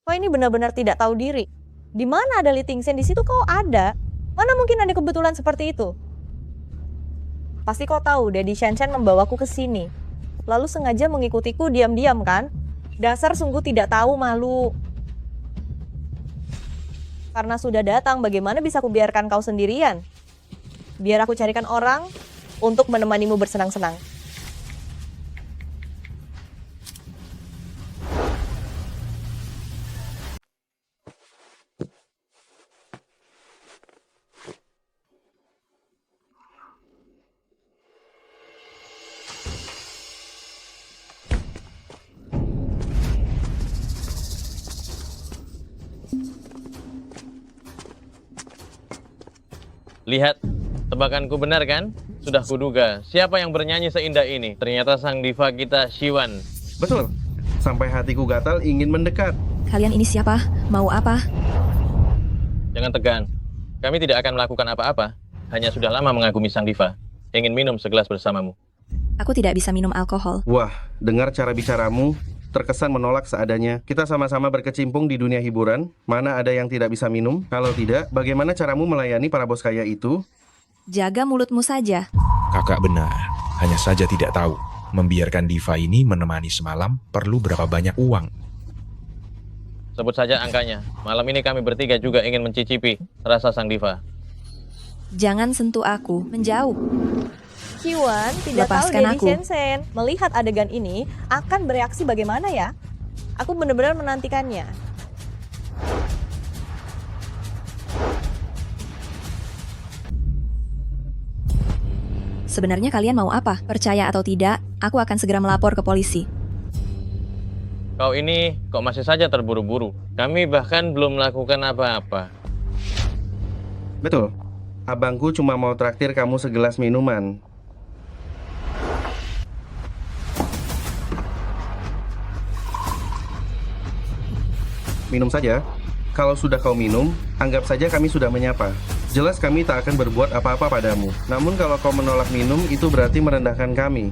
kau ini benar-benar tidak tahu diri. Di mana ada Lee Ting-Shen? Di situ kau ada. Mana mungkin ada kebetulan seperti itu? Pasti kau tahu, Daddy Shen-Shen membawaku ke sini. Lalu sengaja mengikutiku diam-diam kan? Dasar sungguh tidak tahu malu. Karena sudah datang, bagaimana bisa kubiarkan kau sendirian? Biar aku carikan orang untuk menemanimu bersenang-senang. Lihat, tebakanku benar kan? Sudah kuduga, siapa yang bernyanyi seindah ini? Ternyata sang diva kita, Shiwan. Betul. Sampai hatiku gatal ingin mendekat. Kalian ini siapa? Mau apa? Jangan tegang. Kami tidak akan melakukan apa-apa. Hanya sudah lama mengagumi sang diva. Ingin minum segelas bersamamu. Aku tidak bisa minum alkohol. Wah, dengar cara bicaramu, terkesan menolak seadanya. Kita sama-sama berkecimpung di dunia hiburan. Mana ada yang tidak bisa minum? Kalau tidak, bagaimana caramu melayani para bos kaya itu? Jaga mulutmu saja. Kakak benar. Hanya saja tidak tahu. Membiarkan diva ini menemani semalam perlu berapa banyak uang. Sebut saja angkanya. Malam ini kami bertiga juga ingin mencicipi rasa sang diva. Jangan sentuh aku. Menjauh. Shiwan tidak tahu Lepaskan Daddy aku. Shen-Shen. Melihat adegan ini, akan bereaksi bagaimana ya? Aku benar-benar menantikannya. Sebenarnya kalian mau apa? Percaya atau tidak, aku akan segera melapor ke polisi. Kau ini kok masih saja terburu-buru? Kami bahkan belum melakukan apa-apa. Betul. Abangku cuma mau traktir kamu segelas minuman. Minum saja. Kalau sudah kau minum, anggap saja kami sudah menyapa. Jelas kami tak akan berbuat apa-apa padamu. Namun kalau kau menolak minum, itu berarti merendahkan kami.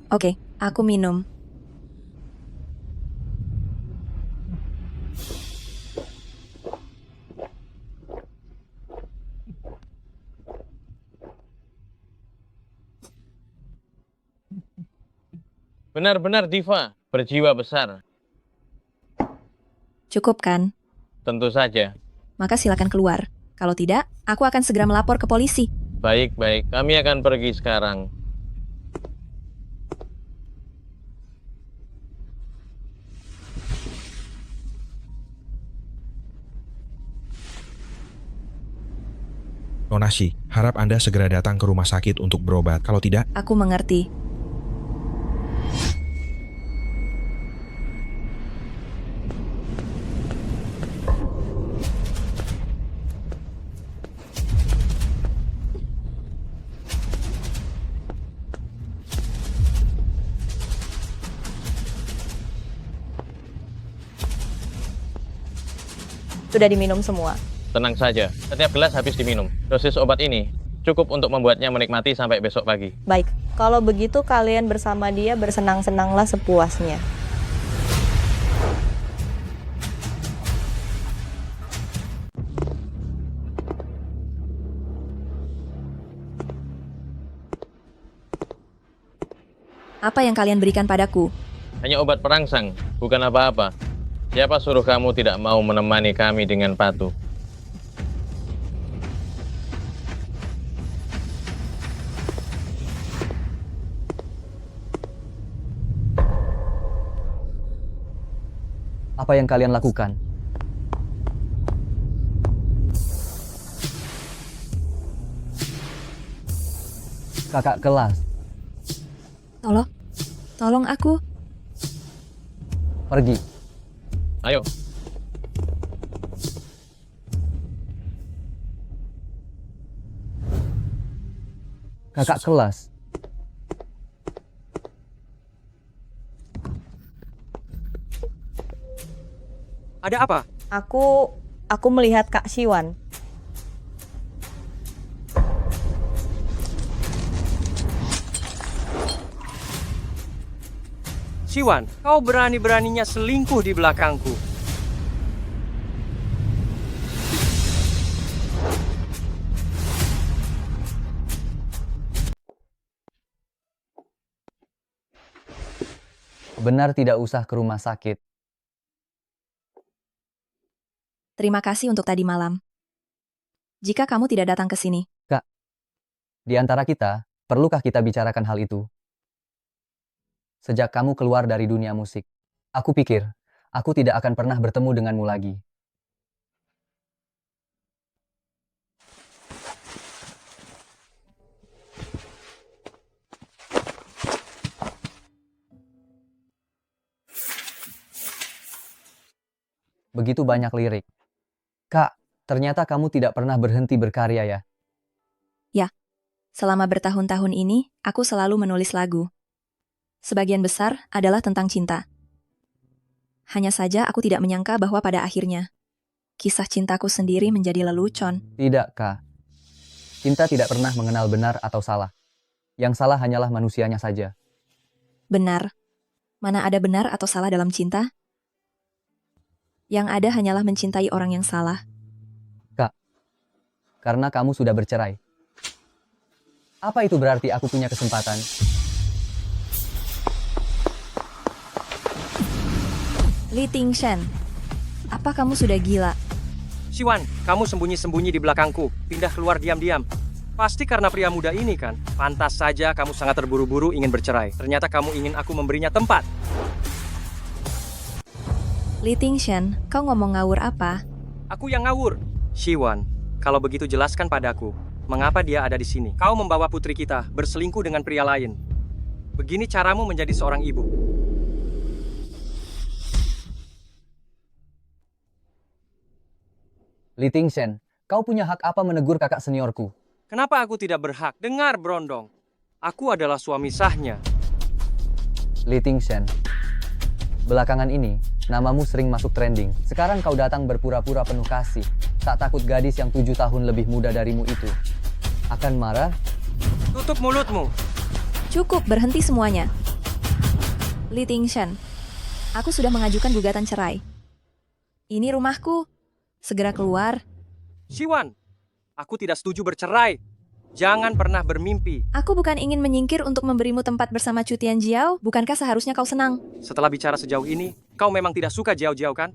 Oke, aku minum. Benar-benar diva, berjiwa besar. Cukup kan? Tentu saja. Maka silakan keluar. Kalau tidak, aku akan segera melapor ke polisi. Baik-baik, kami akan pergi sekarang. Onashi, harap Anda segera datang ke rumah sakit untuk berobat. Kalau tidak, Aku mengerti. Sudah diminum semua. Tenang saja, setiap gelas habis diminum. Dosis obat ini cukup untuk membuatnya menikmati sampai besok pagi. Baik, kalau begitu kalian bersama dia bersenang-senanglah sepuasnya. Apa yang kalian berikan padaku? Hanya obat perangsang, bukan apa-apa. Siapa suruh kamu tidak mau menemani kami dengan patuh? Apa yang kalian lakukan? Kakak kelas, Tolong aku. pergi. Ayo, Kakak kelas, Ada apa? Aku melihat Kak Siwan. Siwan, kau berani-beraninya selingkuh di belakangku. benar tidak usah ke rumah sakit. Terima kasih untuk tadi malam. Jika kamu tidak datang ke sini, Kak, di antara kita, perlukah kita bicarakan hal itu? Sejak kamu keluar dari dunia musik, aku pikir, aku tidak akan pernah bertemu denganmu lagi. Begitu banyak lirik. Kak, ternyata kamu tidak pernah berhenti berkarya ya? ya, selama bertahun-tahun ini, aku selalu menulis lagu. Sebagian besar adalah tentang cinta. Hanya saja aku tidak menyangka bahwa pada akhirnya, kisah cintaku sendiri menjadi lelucon. Tidak, Kak. Cinta tidak pernah mengenal benar atau salah. Yang salah hanyalah manusianya saja. Benar. Mana ada benar atau salah dalam cinta? Yang ada hanyalah mencintai orang yang salah. Kak, karena kamu sudah bercerai. Apa itu berarti aku punya kesempatan? Li Tingshan, apa kamu sudah gila? Siwan, kamu sembunyi-sembunyi di belakangku, pindah keluar diam-diam. Pasti karena pria muda ini kan? Pantas saja kamu sangat terburu-buru ingin bercerai. Ternyata kamu ingin aku memberinya tempat. Li Tingshan, kau ngomong ngawur apa? Aku yang ngawur. Siwan, kalau begitu jelaskan padaku, mengapa dia ada di sini? Kau membawa putri kita berselingkuh dengan pria lain. Begini caramu menjadi seorang ibu. Li Tingshan, kau punya hak apa menegur kakak seniorku? Kenapa aku tidak berhak? Dengar, Brondong. Aku adalah suami sahnya. Li Tingshan, belakangan ini, namamu sering masuk trending. Sekarang kau datang berpura-pura penuh kasih. Tak takut gadis yang 7 tahun lebih muda darimu itu akan marah? Tutup mulutmu. Cukup, berhenti semuanya. Li Tingshan, aku sudah mengajukan gugatan cerai. Ini rumahku. Segera keluar. Siwan, aku tidak setuju bercerai. Jangan pernah bermimpi. Aku bukan ingin menyingkir untuk memberimu tempat bersama Chu Tianjiao. Bukankah seharusnya kau senang? Setelah bicara sejauh ini, kau memang tidak suka Jiao Jiao kan?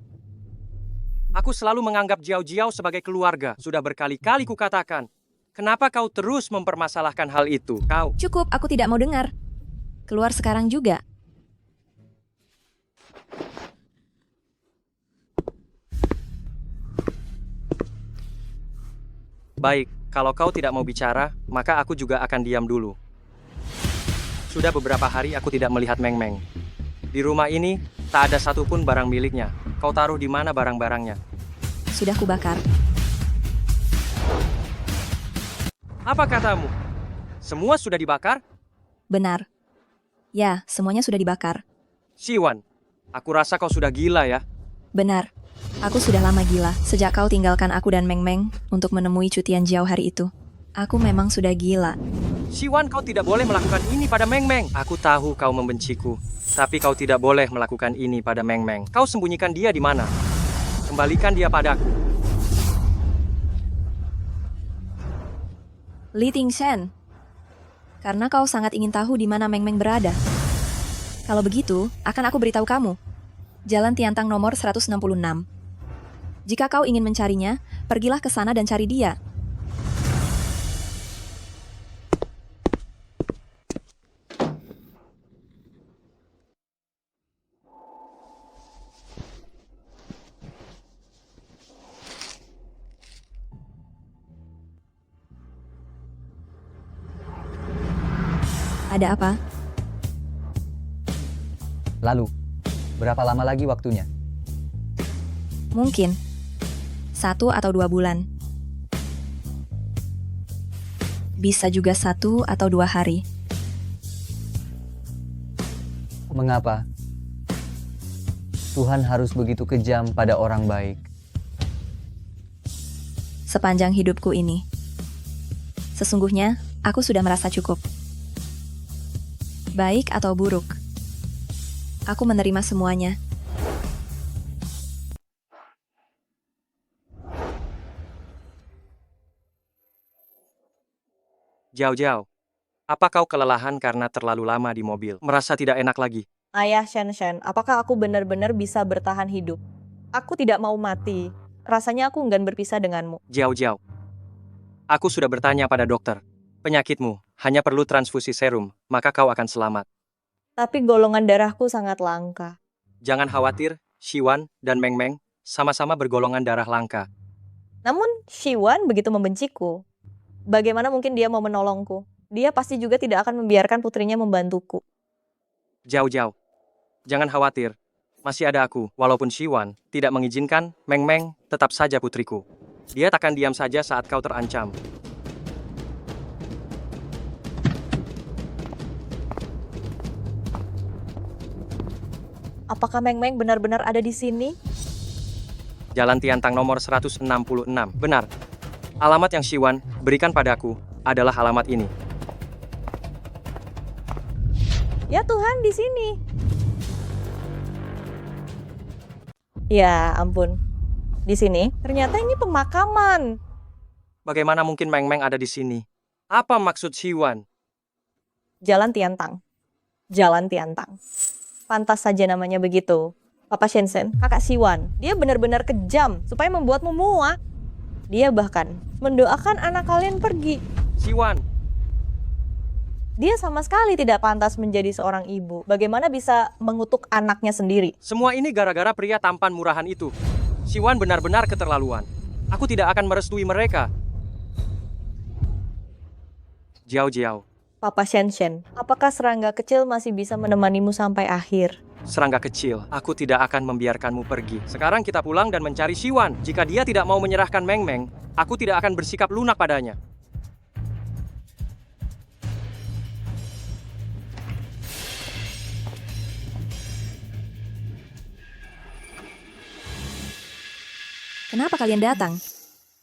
Aku selalu menganggap Jiao Jiao sebagai keluarga. Sudah berkali-kali kukatakan. Kenapa kau terus mempermasalahkan hal itu? Kau... Cukup, aku tidak mau dengar. Keluar sekarang juga. Baik, Kalau kau tidak mau bicara, maka aku juga akan diam dulu. Sudah beberapa hari aku tidak melihat Meng Meng. Di rumah ini, tak ada satupun barang miliknya. Kau taruh di mana barang-barangnya? Sudah kubakar. Apa katamu? Semua sudah dibakar? Benar. Ya, semuanya sudah dibakar. Siwan, aku rasa kau sudah gila ya. Benar. Aku sudah lama gila sejak kau tinggalkan aku dan Meng Meng untuk menemui Cutian Jiao hari itu. Aku memang sudah gila. Siwan, kau tidak boleh melakukan ini pada Meng Meng. Aku tahu kau membenciku, tapi kau tidak boleh melakukan ini pada Meng Meng. Kau sembunyikan dia di mana? Kembalikan dia padaku. Li Tingshen, karena kau sangat ingin tahu di mana Meng Meng berada. Kalau begitu, akan aku beritahu kamu. Jalan Tiantang nomor 166. Jika kau ingin mencarinya, pergilah ke sana dan cari dia. Ada apa? Lalu, berapa lama lagi waktunya? Mungkin 1 atau 2 bulan. Bisa juga 1 atau 2 hari. Mengapa Tuhan harus begitu kejam pada orang baik? Sepanjang hidupku ini, sesungguhnya aku sudah merasa cukup. Baik atau buruk, aku menerima semuanya. Jiao, apa kau kelelahan karena terlalu lama di mobil? Merasa tidak enak lagi? Ayah Shen, apakah aku benar-benar bisa bertahan hidup? Aku tidak mau mati. Rasanya aku enggan berpisah denganmu. Jiao, aku sudah bertanya pada dokter. Penyakitmu hanya perlu transfusi serum, maka kau akan selamat. Tapi golongan darahku sangat langka. Jangan khawatir, Siwan dan Meng Meng sama-sama bergolongan darah langka. Namun, Siwan begitu membenciku. Bagaimana mungkin dia mau menolongku? Dia pasti juga tidak akan membiarkan putrinya membantuku. Jiao, jangan khawatir. Masih ada aku. Walaupun Siwan tidak mengizinkan, Meng Meng tetap saja putriku. Dia takkan diam saja saat kau terancam. Apakah Meng Meng benar-benar ada di sini? Jalan Tiantang nomor 166. Benar. Alamat yang Siwan berikan padaku adalah alamat ini. Ya Tuhan, di sini. Ya ampun. Di sini, ternyata ini pemakaman. Bagaimana mungkin Meng Meng ada di sini? Apa maksud Siwan? Jalan Tiantang. Jalan Tiantang. Pantas saja namanya begitu. Papa Shenzhen, kakak Siwan, dia benar-benar kejam supaya membuatmu muak. Dia bahkan mendoakan anak kalian pergi. Siwan. Dia sama sekali tidak pantas menjadi seorang ibu. Bagaimana bisa mengutuk anaknya sendiri? Semua ini gara-gara pria tampan murahan itu. Siwan benar-benar keterlaluan. Aku tidak akan merestui mereka. Jiao. Papa Shenzhen, apakah serangga kecil masih bisa menemanimu sampai akhir? Serangga kecil, aku tidak akan membiarkanmu pergi. Sekarang kita pulang dan mencari Siwan. Jika dia tidak mau menyerahkan Meng Meng, aku tidak akan bersikap lunak padanya. Kenapa kalian datang?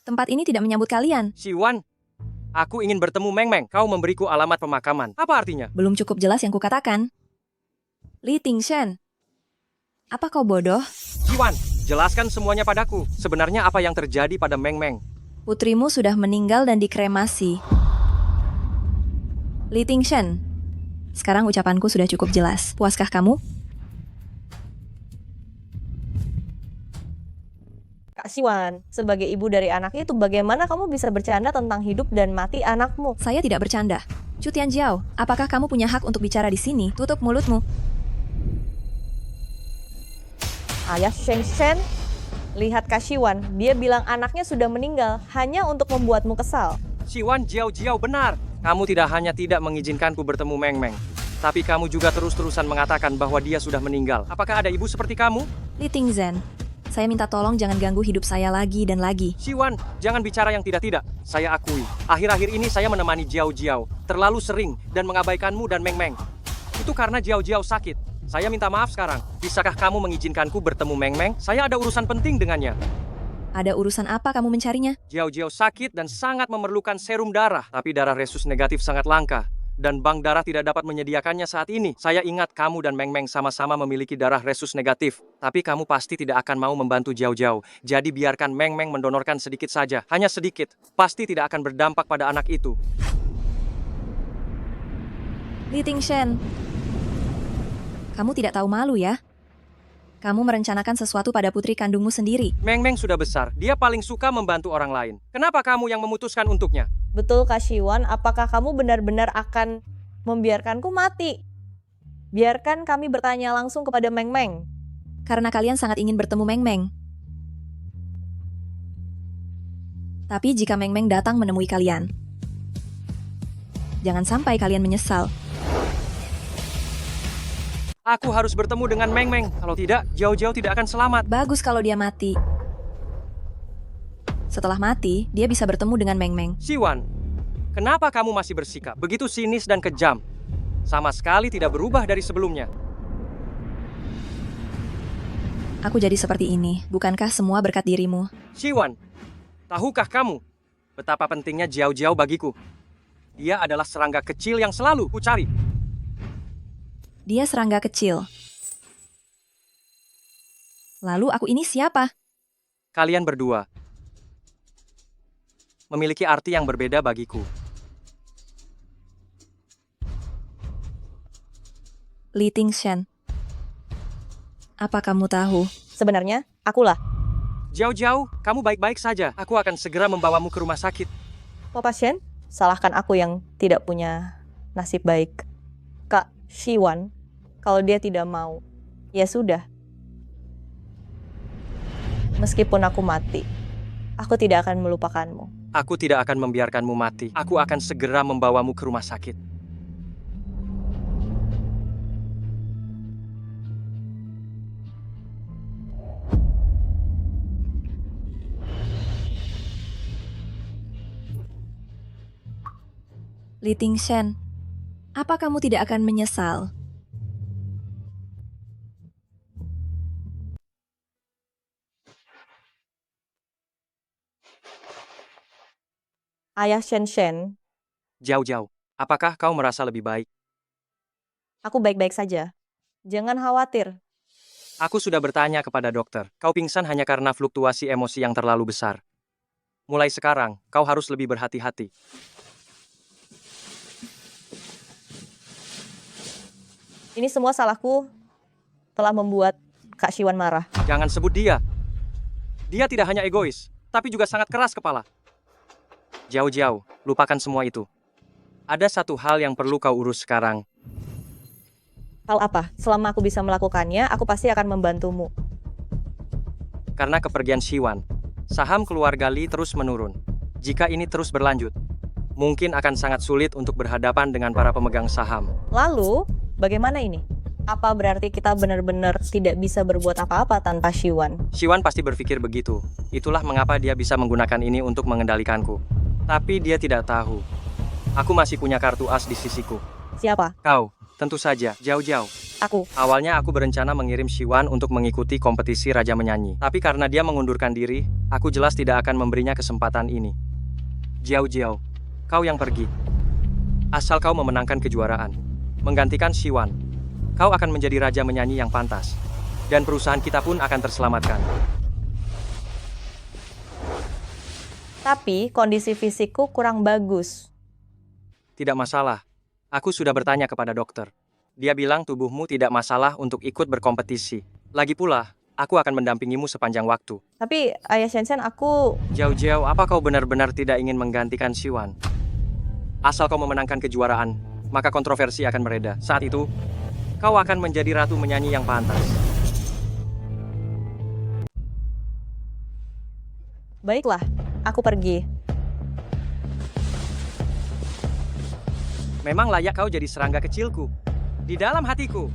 Tempat ini tidak menyambut kalian. Siwan, aku ingin bertemu Meng Meng. Kau memberiku alamat pemakaman. Apa artinya? Belum cukup jelas yang kukatakan. Li Tingshen, apa kau bodoh? Siwan, jelaskan semuanya padaku. Sebenarnya apa yang terjadi pada Meng Meng? Putrimu sudah meninggal dan dikremasi. Li Tingshen, sekarang ucapanku sudah cukup jelas. Puaskah kamu? Kak Siwan, sebagai ibu dari anaknya itu bagaimana kamu bisa bercanda tentang hidup dan mati anakmu? Saya tidak bercanda. Cutian Jiao, apakah kamu punya hak untuk bicara di sini? Tutup mulutmu. Ayah Shenzhen, lihat Kak Siwan, dia bilang anaknya sudah meninggal hanya untuk membuatmu kesal. Siwan Jiao benar. Kamu tidak hanya tidak mengizinkanku bertemu Meng Meng, tapi kamu juga terus-terusan mengatakan bahwa dia sudah meninggal. Apakah ada ibu seperti kamu? Li Tingzhen, saya minta tolong jangan ganggu hidup saya lagi dan lagi. Siwan, jangan bicara yang tidak-tidak. Saya akui, akhir-akhir ini saya menemani Jiao terlalu sering dan mengabaikanmu dan Meng Meng. Itu karena Jiao sakit. Saya minta maaf sekarang. Bisakah kamu mengizinkanku bertemu Meng Meng? Saya ada urusan penting dengannya. Ada urusan apa kamu mencarinya? Jiao sakit dan sangat memerlukan serum darah. Tapi darah resus negatif sangat langka. Dan bank darah tidak dapat menyediakannya saat ini. Saya ingat kamu dan Meng Meng sama-sama memiliki darah resus negatif. Tapi kamu pasti tidak akan mau membantu Jiao. Jadi biarkan Meng Meng mendonorkan sedikit saja. Hanya sedikit. Pasti tidak akan berdampak pada anak itu. Li Tingzhen, kamu tidak tahu malu ya? Kamu merencanakan sesuatu pada putri kandungmu sendiri. Meng Meng sudah besar. Dia paling suka membantu orang lain. Kenapa kamu yang memutuskan untuknya? Betul Kak Siwan, apakah kamu benar-benar akan membiarkanku mati? Biarkan kami bertanya langsung kepada Meng Meng. Karena kalian sangat ingin bertemu Meng Meng. Tapi jika Meng Meng datang menemui kalian, jangan sampai kalian menyesal. Aku harus bertemu dengan Meng Meng. Kalau tidak, Jiao tidak akan selamat. Bagus kalau dia mati. Setelah mati, dia bisa bertemu dengan Meng Meng. Siwan, kenapa kamu masih bersikap begitu sinis dan kejam? Sama sekali tidak berubah dari sebelumnya. Aku jadi seperti ini, bukankah semua berkat dirimu? Siwan, tahukah kamu betapa pentingnya Jiao bagiku? Dia adalah serangga kecil yang selalu kucari. Dia serangga kecil. Lalu aku ini siapa? Kalian berdua memiliki arti yang berbeda bagiku. Li Tingzhen, apa kamu tahu? Sebenarnya, akulah. Jiao, kamu baik-baik saja. Aku akan segera membawamu ke rumah sakit. Papa Shen, salahkan aku yang tidak punya nasib baik. Kak Siwan, kalau dia tidak mau, ya sudah. Meskipun aku mati, aku tidak akan melupakanmu. Aku tidak akan membiarkanmu mati. Aku akan segera membawamu ke rumah sakit. Li Tingzhen, apa kamu tidak akan menyesal? Ayah Shen. Jiao, apakah kau merasa lebih baik? Aku baik-baik saja. Jangan khawatir. Aku sudah bertanya kepada dokter. Kau pingsan hanya karena fluktuasi emosi yang terlalu besar. Mulai sekarang, kau harus lebih berhati-hati. Ini semua salahku telah membuat Kak Siwan marah. Jangan sebut dia. Dia tidak hanya egois, tapi juga sangat keras kepala. Jiao, lupakan semua itu. Ada satu hal yang perlu kau urus sekarang. Hal apa? Selama aku bisa melakukannya, aku pasti akan membantumu. Karena kepergian Siwan, saham keluarga Li terus menurun. Jika ini terus berlanjut, mungkin akan sangat sulit untuk berhadapan dengan para pemegang saham. Lalu, bagaimana ini? Apa berarti kita benar-benar tidak bisa berbuat apa-apa tanpa Siwan? Siwan pasti berpikir begitu. Itulah mengapa dia bisa menggunakan ini untuk mengendalikanku. Tapi dia tidak tahu. Aku masih punya kartu as di sisiku. Siapa? Kau, tentu saja, Jiao. Aku. Awalnya aku berencana mengirim Siwan untuk mengikuti kompetisi Raja Menyanyi. Tapi karena dia mengundurkan diri, aku jelas tidak akan memberinya kesempatan ini. Jiao, kau yang pergi. Asal kau memenangkan kejuaraan, menggantikan Siwan, kau akan menjadi Raja Menyanyi yang pantas. Dan perusahaan kita pun akan terselamatkan. Tapi kondisi fisikku kurang bagus. Tidak masalah. Aku sudah bertanya kepada dokter. Dia bilang tubuhmu tidak masalah untuk ikut berkompetisi. Lagi pula, aku akan mendampingimu sepanjang waktu. Tapi Ayah Shen, aku... Jiao, apa kau benar-benar tidak ingin menggantikan Siwan? Asal kau memenangkan kejuaraan, maka kontroversi akan mereda. Saat itu, kau akan menjadi Ratu Menyanyi yang pantas. Baiklah, aku pergi. Memang layak kau jadi serangga kecilku. Di dalam hatiku,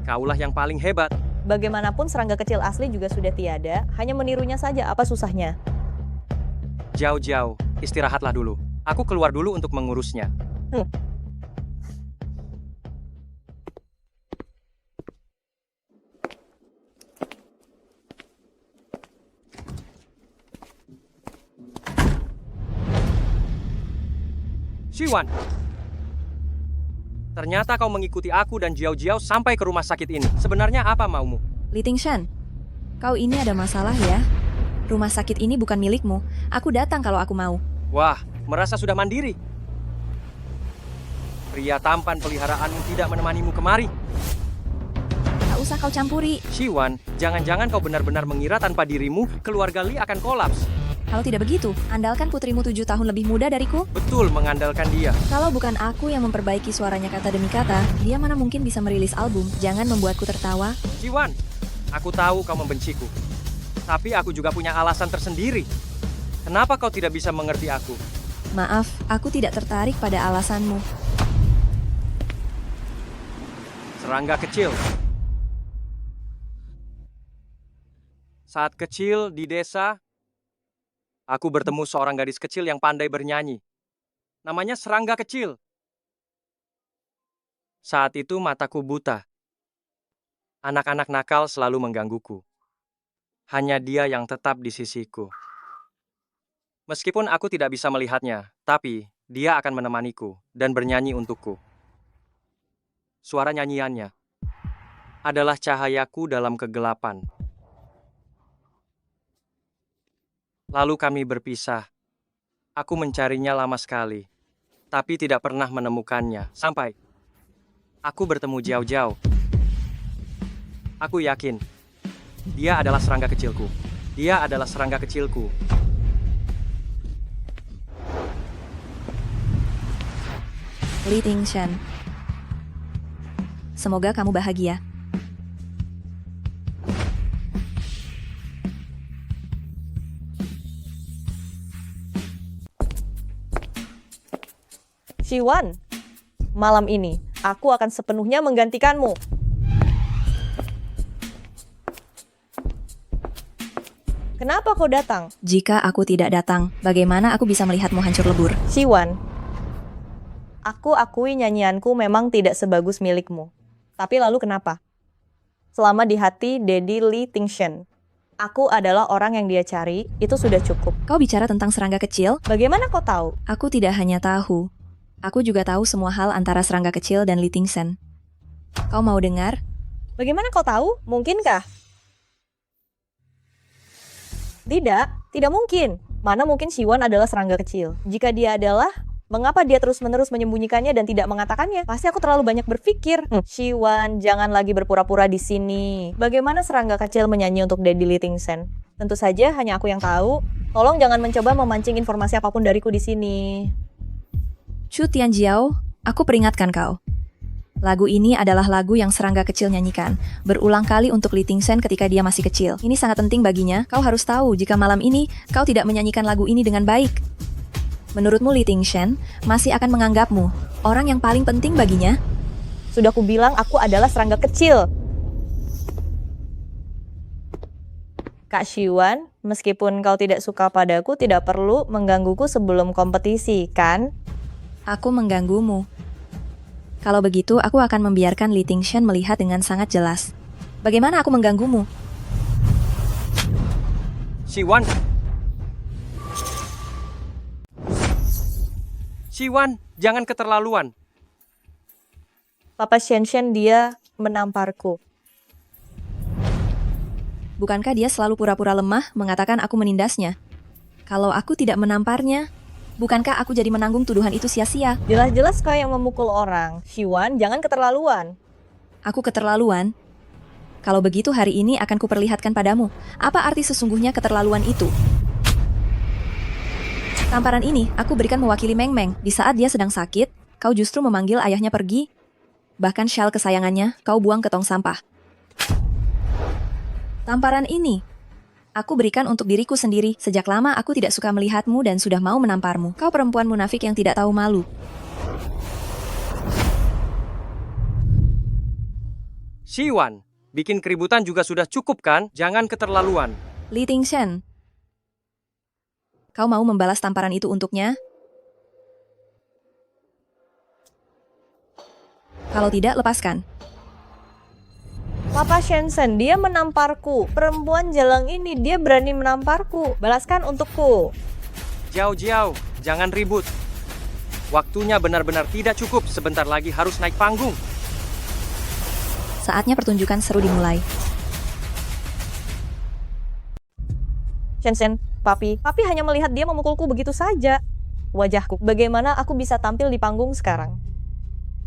kaulah yang paling hebat. Bagaimanapun serangga kecil asli juga sudah tiada, hanya menirunya saja, apa susahnya? Jauh-jauh, istirahatlah dulu. Aku keluar dulu untuk mengurusnya. Siwan, ternyata kau mengikuti aku dan Jiao sampai ke rumah sakit ini. Sebenarnya apa maumu? Li Tingshan, kau ini ada masalah ya? Rumah sakit ini bukan milikmu. Aku datang kalau aku mau. Wah, merasa sudah mandiri. Pria tampan peliharaanmu tidak menemanimu kemari. Tak usah kau campuri. Siwan, jangan-jangan kau benar-benar mengira tanpa dirimu, keluarga Li akan kolaps. Kalau tidak begitu, andalkan putrimu 7 tahun lebih muda dariku? Betul, mengandalkan dia. Kalau bukan aku yang memperbaiki suaranya kata demi kata, dia mana mungkin bisa merilis album. Jangan membuatku tertawa. Siwan, aku tahu kau membenciku. Tapi aku juga punya alasan tersendiri. Kenapa kau tidak bisa mengerti aku? Maaf, aku tidak tertarik pada alasanmu. Serangga kecil. Saat kecil di desa, aku bertemu seorang gadis kecil yang pandai bernyanyi. Namanya Serangga Kecil. Saat itu mataku buta. Anak-anak nakal selalu menggangguku. Hanya dia yang tetap di sisiku. Meskipun aku tidak bisa melihatnya, tapi dia akan menemaniku dan bernyanyi untukku. Suara nyanyiannya adalah cahayaku dalam kegelapan. Lalu kami berpisah. Aku mencarinya lama sekali, tapi tidak pernah menemukannya. Sampai aku bertemu Jiao. Aku yakin, dia adalah serangga kecilku. Dia adalah serangga kecilku. Li Tingshan, semoga kamu bahagia. Siwan, malam ini aku akan sepenuhnya menggantikanmu. Kenapa kau datang? Jika aku tidak datang, bagaimana aku bisa melihatmu hancur lebur? Siwan, aku akui nyanyianku memang tidak sebagus milikmu. Tapi lalu kenapa? Selama di hati Daddy Li Tingshan, aku adalah orang yang dia cari, itu sudah cukup. Kau bicara tentang serangga kecil? Bagaimana kau tahu? Aku tidak hanya tahu. Aku juga tahu semua hal antara serangga kecil dan Li Tingshan. Kau mau dengar? Bagaimana kau tahu? Mungkinkah? Tidak mungkin. Mana mungkin Siwan adalah serangga kecil? Jika dia adalah, mengapa dia terus-menerus menyembunyikannya dan tidak mengatakannya? Pasti aku terlalu banyak berpikir. Siwan, jangan lagi berpura-pura di sini. Bagaimana serangga kecil menyanyi untuk Daddy Li Tingshan? Tentu saja hanya aku yang tahu. Tolong jangan mencoba memancing informasi apapun dariku di sini. Chu Tianjiao, aku peringatkan kau. Lagu ini adalah lagu yang serangga kecil nyanyikan, berulang kali untuk Li Tingshan ketika dia masih kecil. Ini sangat penting baginya, kau harus tahu jika malam ini kau tidak menyanyikan lagu ini dengan baik. Menurutmu Li Tingshan masih akan menganggapmu orang yang paling penting baginya? Sudah kubilang aku adalah serangga kecil. Kak Siwan, meskipun kau tidak suka padaku, tidak perlu menggangguku sebelum kompetisi, kan? Aku mengganggumu. Kalau begitu, aku akan membiarkan Li Tingshan melihat dengan sangat jelas. Bagaimana aku mengganggumu? Siwan! Siwan, jangan keterlaluan. Papa Xianshan dia menamparku. Bukankah dia selalu pura-pura lemah mengatakan aku menindasnya? Kalau aku tidak menamparnya, bukankah aku jadi menanggung tuduhan itu sia-sia? Jelas-jelas kau yang memukul orang. Siwan, jangan keterlaluan. Aku keterlaluan? Kalau begitu hari ini akan kuperlihatkan padamu. Apa arti sesungguhnya keterlaluan itu? Tamparan ini aku berikan mewakili Meng Meng. Di saat dia sedang sakit, kau justru memanggil ayahnya pergi. Bahkan syal kesayangannya kau buang ke tong sampah. Tamparan ini aku berikan untuk diriku sendiri. Sejak lama aku tidak suka melihatmu dan sudah mau menamparmu. Kau perempuan munafik yang tidak tahu malu. Siwan, bikin keributan juga sudah cukup kan? Jangan keterlaluan. Li Tingshen, kau mau membalas tamparan itu untuknya? Kalau tidak, lepaskan. Papa Shensen, dia menamparku. Perempuan jalang ini, dia berani menamparku. Balaskan untukku. Jiao, jangan ribut. Waktunya benar-benar tidak cukup. Sebentar lagi harus naik panggung. Saatnya pertunjukan seru dimulai. Shensen, Papi hanya melihat dia memukulku begitu saja. Wajahku, bagaimana aku bisa tampil di panggung sekarang?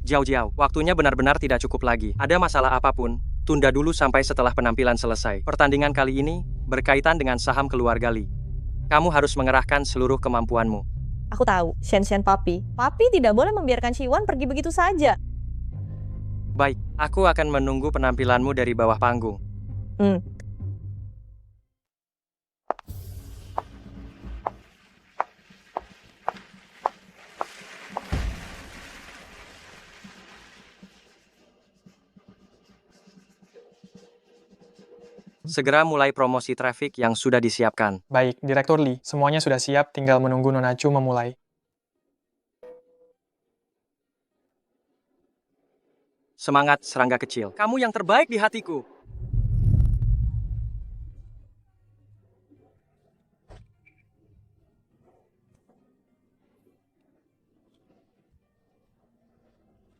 Jiao, waktunya benar-benar tidak cukup lagi. Ada masalah apapun, tunda dulu sampai setelah penampilan selesai. Pertandingan kali ini berkaitan dengan saham keluarga Li. Kamu harus mengerahkan seluruh kemampuanmu. Aku tahu, Shensen Papi tidak boleh membiarkan Siwan pergi begitu saja. Baik, aku akan menunggu penampilanmu dari bawah panggung. Segera mulai promosi traffic yang sudah disiapkan. Baik, Direktur Lee, semuanya sudah siap, tinggal menunggu Nona Chu memulai. Semangat, serangga kecil. Kamu yang terbaik di hatiku.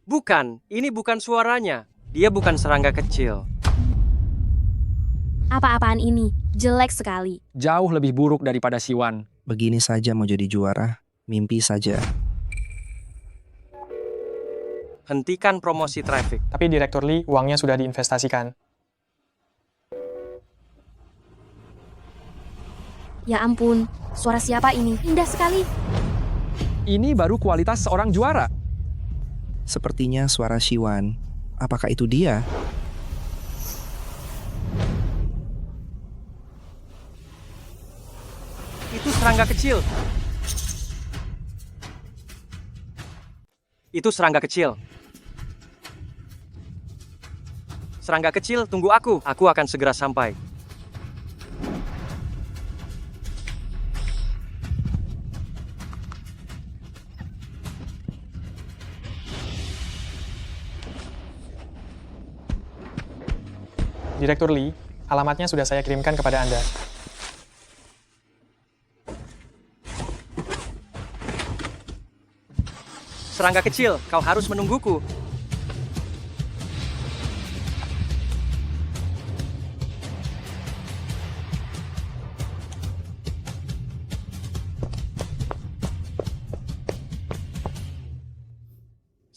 Bukan, ini bukan suaranya. Dia bukan serangga kecil. Apa-apaan ini? Jelek sekali. Jauh lebih buruk daripada Siwan. Begini saja mau jadi juara, mimpi saja. Hentikan promosi traffic. Tapi Direktur Lee, uangnya sudah diinvestasikan. Ya ampun, suara siapa ini? Indah sekali. Ini baru kualitas seorang juara. Sepertinya suara Siwan. Apakah itu dia? Itu serangga kecil. Itu serangga kecil. Serangga kecil, tunggu aku. Aku akan segera sampai. Direktur Lee, alamatnya sudah saya kirimkan kepada Anda. Serangga kecil, kau harus menungguku.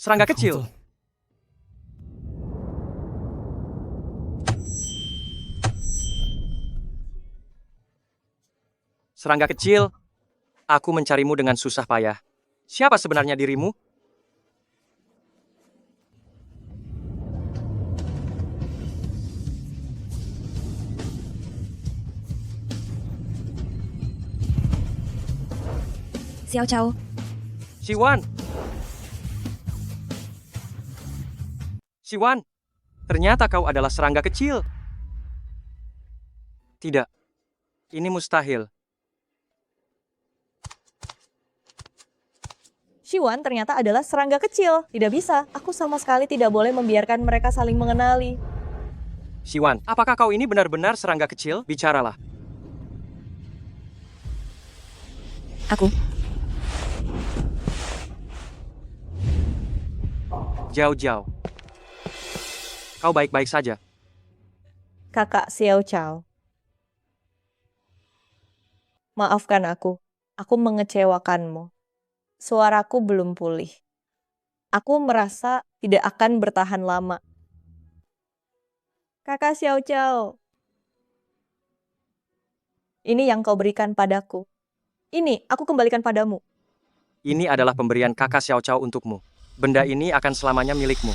Serangga kecil. Serangga kecil, aku mencarimu dengan susah payah. Siapa sebenarnya dirimu? Xiao Chao. Siwan. Siwan, ternyata kau adalah serangga kecil. Tidak, ini mustahil. Siwan ternyata adalah serangga kecil. Tidak bisa, aku sama sekali tidak boleh membiarkan mereka saling mengenali. Siwan, apakah kau ini benar-benar serangga kecil? Bicaralah. Aku. Jiao. Kau baik-baik saja. Kakak Xiao Chao. Maafkan aku mengecewakanmu. Suaraku belum pulih. Aku merasa tidak akan bertahan lama. Kakak Xiao Chao. Ini yang kau berikan padaku. Ini, aku kembalikan padamu. Ini adalah pemberian kakak Xiao Chao untukmu. Benda ini akan selamanya milikmu.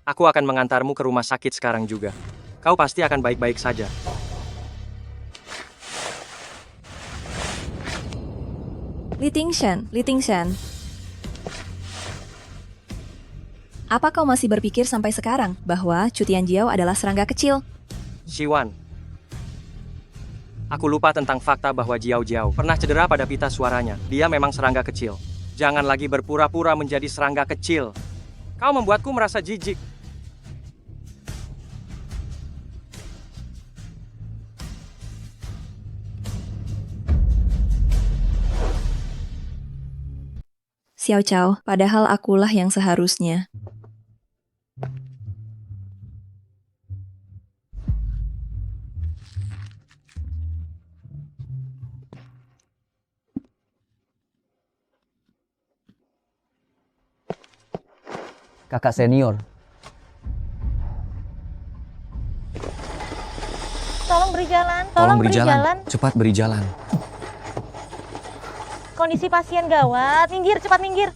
Aku akan mengantarmu ke rumah sakit sekarang juga. Kau pasti akan baik-baik saja. Li Tingshen. Apa kau masih berpikir sampai sekarang bahwa Chu Tianjiao adalah serangga kecil? Xiwan, aku lupa tentang fakta bahwa Jiao Jiao pernah cedera pada pita suaranya. Dia memang serangga kecil. Jangan lagi berpura-pura menjadi serangga kecil. Kau membuatku merasa jijik. Xiao Chao, padahal akulah yang seharusnya. Kakak senior, Tolong beri jalan, tolong beri jalan. Cepat beri jalan. Kondisi pasien gawat. Minggir, cepat minggir.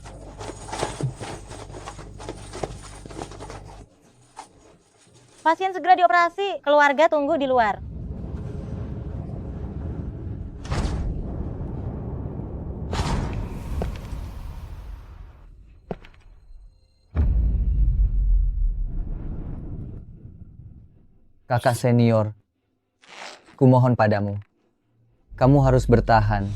Pasien segera dioperasi. Keluarga tunggu di luar. Kakak senior, kumohon padamu, kamu harus bertahan.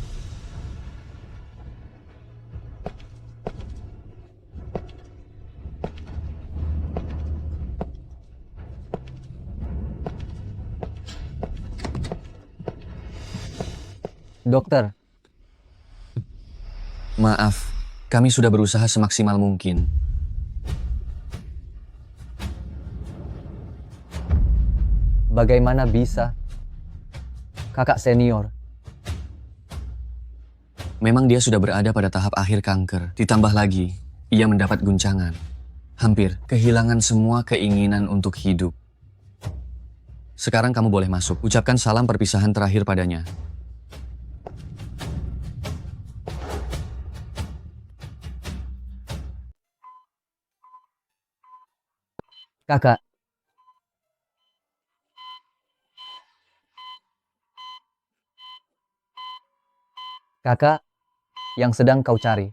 Dokter, maaf, kami sudah berusaha semaksimal mungkin. Bagaimana bisa? Kakak senior, memang dia sudah berada pada tahap akhir kanker. Ditambah lagi, ia mendapat guncangan. Hampir kehilangan semua keinginan untuk hidup. Sekarang kamu boleh masuk. Ucapkan salam perpisahan terakhir padanya. Kakak, kakak, yang sedang kau cari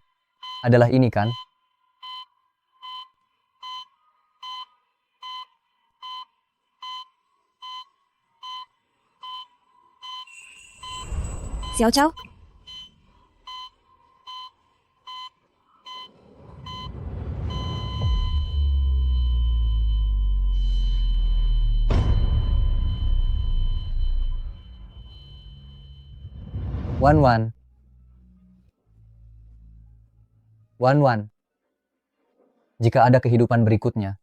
adalah ini kan? Xiao Chao, Wan. Jika ada kehidupan berikutnya,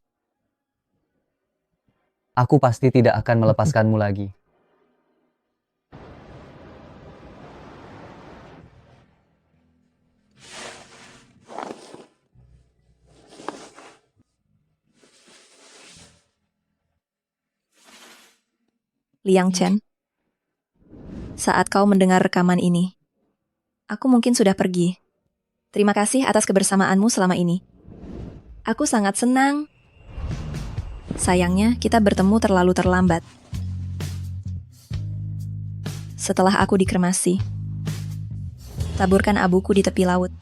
aku pasti tidak akan melepaskanmu lagi. Liang Chen. Saat kau mendengar rekaman ini, aku mungkin sudah pergi. Terima kasih atas kebersamaanmu selama ini. Aku sangat senang. Sayangnya, kita bertemu terlalu terlambat. Setelah aku dikremasi, taburkan abuku di tepi laut.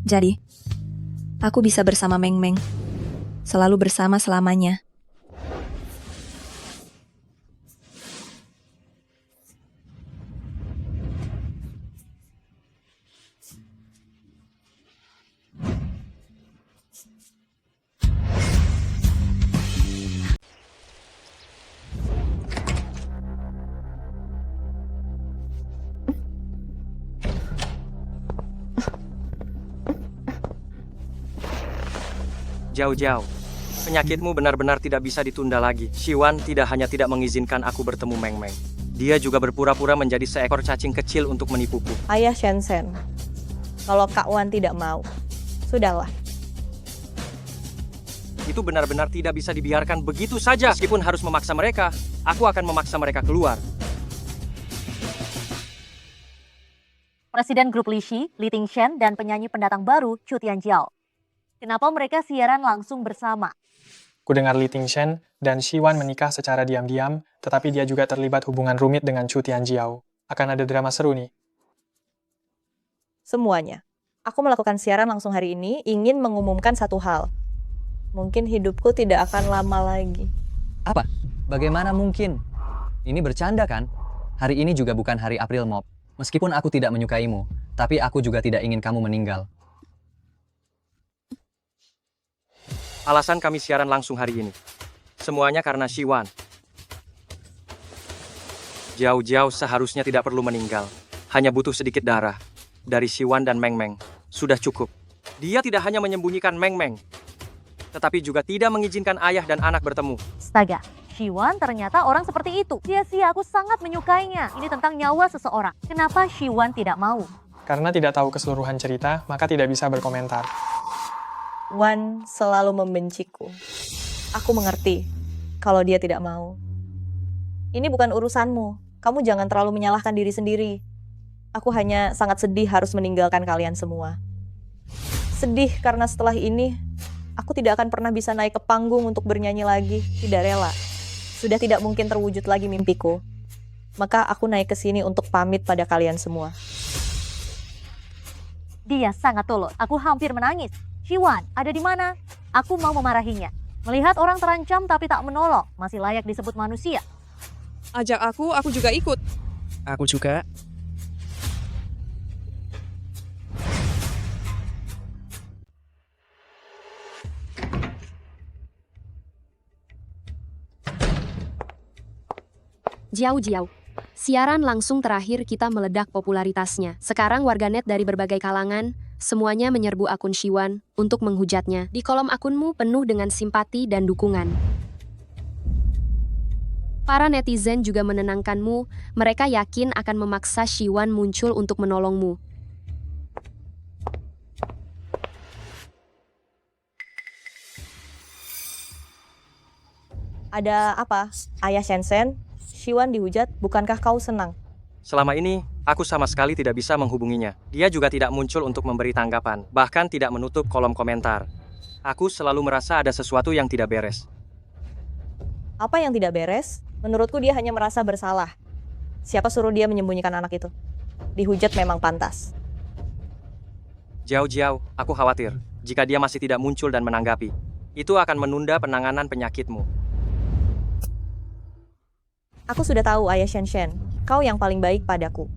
Jadi, aku bisa bersama Meng Meng. Selalu bersama selamanya. Jiao, penyakitmu benar-benar tidak bisa ditunda lagi. Xiwan tidak hanya tidak mengizinkan aku bertemu Meng Meng. Dia juga berpura-pura menjadi seekor cacing kecil untuk menipuku. Ayah Shenzhen, kalau Kak Wan tidak mau, sudahlah. Itu benar-benar tidak bisa dibiarkan begitu saja. Meskipun harus memaksa mereka, aku akan memaksa mereka keluar. Presiden grup Lishi, Li Tingshen, dan penyanyi pendatang baru Chu Tianjiao. Kenapa mereka siaran langsung bersama? Kudengar Li Tingshen dan Xiwan menikah secara diam-diam, tetapi dia juga terlibat hubungan rumit dengan Chu Tianjiao. Akan ada drama seru nih. Semuanya. Aku melakukan siaran langsung hari ini ingin mengumumkan satu hal. Mungkin hidupku tidak akan lama lagi. Apa? Bagaimana mungkin? Ini bercanda kan? Hari ini juga bukan hari April Mop. Meskipun aku tidak menyukaimu, tapi aku juga tidak ingin kamu meninggal. Alasan kami siaran langsung hari ini. Semuanya karena Siwan. Jauh-jauh seharusnya tidak perlu meninggal. Hanya butuh sedikit darah. Dari Siwan dan Meng Meng. Sudah cukup. Dia tidak hanya menyembunyikan Meng Meng, tetapi juga tidak mengizinkan ayah dan anak bertemu. Astaga, Siwan ternyata orang seperti itu. Sia-sia, aku sangat menyukainya. Ini tentang nyawa seseorang. Kenapa Siwan tidak mau? Karena tidak tahu keseluruhan cerita, maka tidak bisa berkomentar. Wan selalu membenciku. Aku mengerti kalau dia tidak mau. Ini bukan urusanmu. Kamu jangan terlalu menyalahkan diri sendiri. Aku hanya sangat sedih harus meninggalkan kalian semua. Sedih karena setelah ini, aku tidak akan pernah bisa naik ke panggung untuk bernyanyi lagi. Tidak rela. Sudah tidak mungkin terwujud lagi mimpiku. Maka aku naik ke sini untuk pamit pada kalian semua. Dia sangat tolol. Aku hampir menangis. Siwan, ada di mana? Aku mau memarahinya. Melihat orang terancam tapi tak menolong, masih layak disebut manusia. Ajak aku juga ikut. Aku juga. Jiao. Siaran langsung terakhir kita meledak popularitasnya. Sekarang warganet dari berbagai kalangan, semuanya menyerbu akun Siwan untuk menghujatnya. Di kolom akunmu penuh dengan simpati dan dukungan. Para netizen juga menenangkanmu, mereka yakin akan memaksa Siwan muncul untuk menolongmu. Ada apa? Ayah Shensen? Siwan dihujat, bukankah kau senang? Selama ini, aku sama sekali tidak bisa menghubunginya. Dia juga tidak muncul untuk memberi tanggapan, bahkan tidak menutup kolom komentar. Aku selalu merasa ada sesuatu yang tidak beres. Apa yang tidak beres? Menurutku dia hanya merasa bersalah. Siapa suruh dia menyembunyikan anak itu? Dihujat memang pantas. Jauh-jauh, aku khawatir. Jika dia masih tidak muncul dan menanggapi, itu akan menunda penanganan penyakitmu. Aku sudah tahu, Ayah Shen. Kau yang paling baik padaku.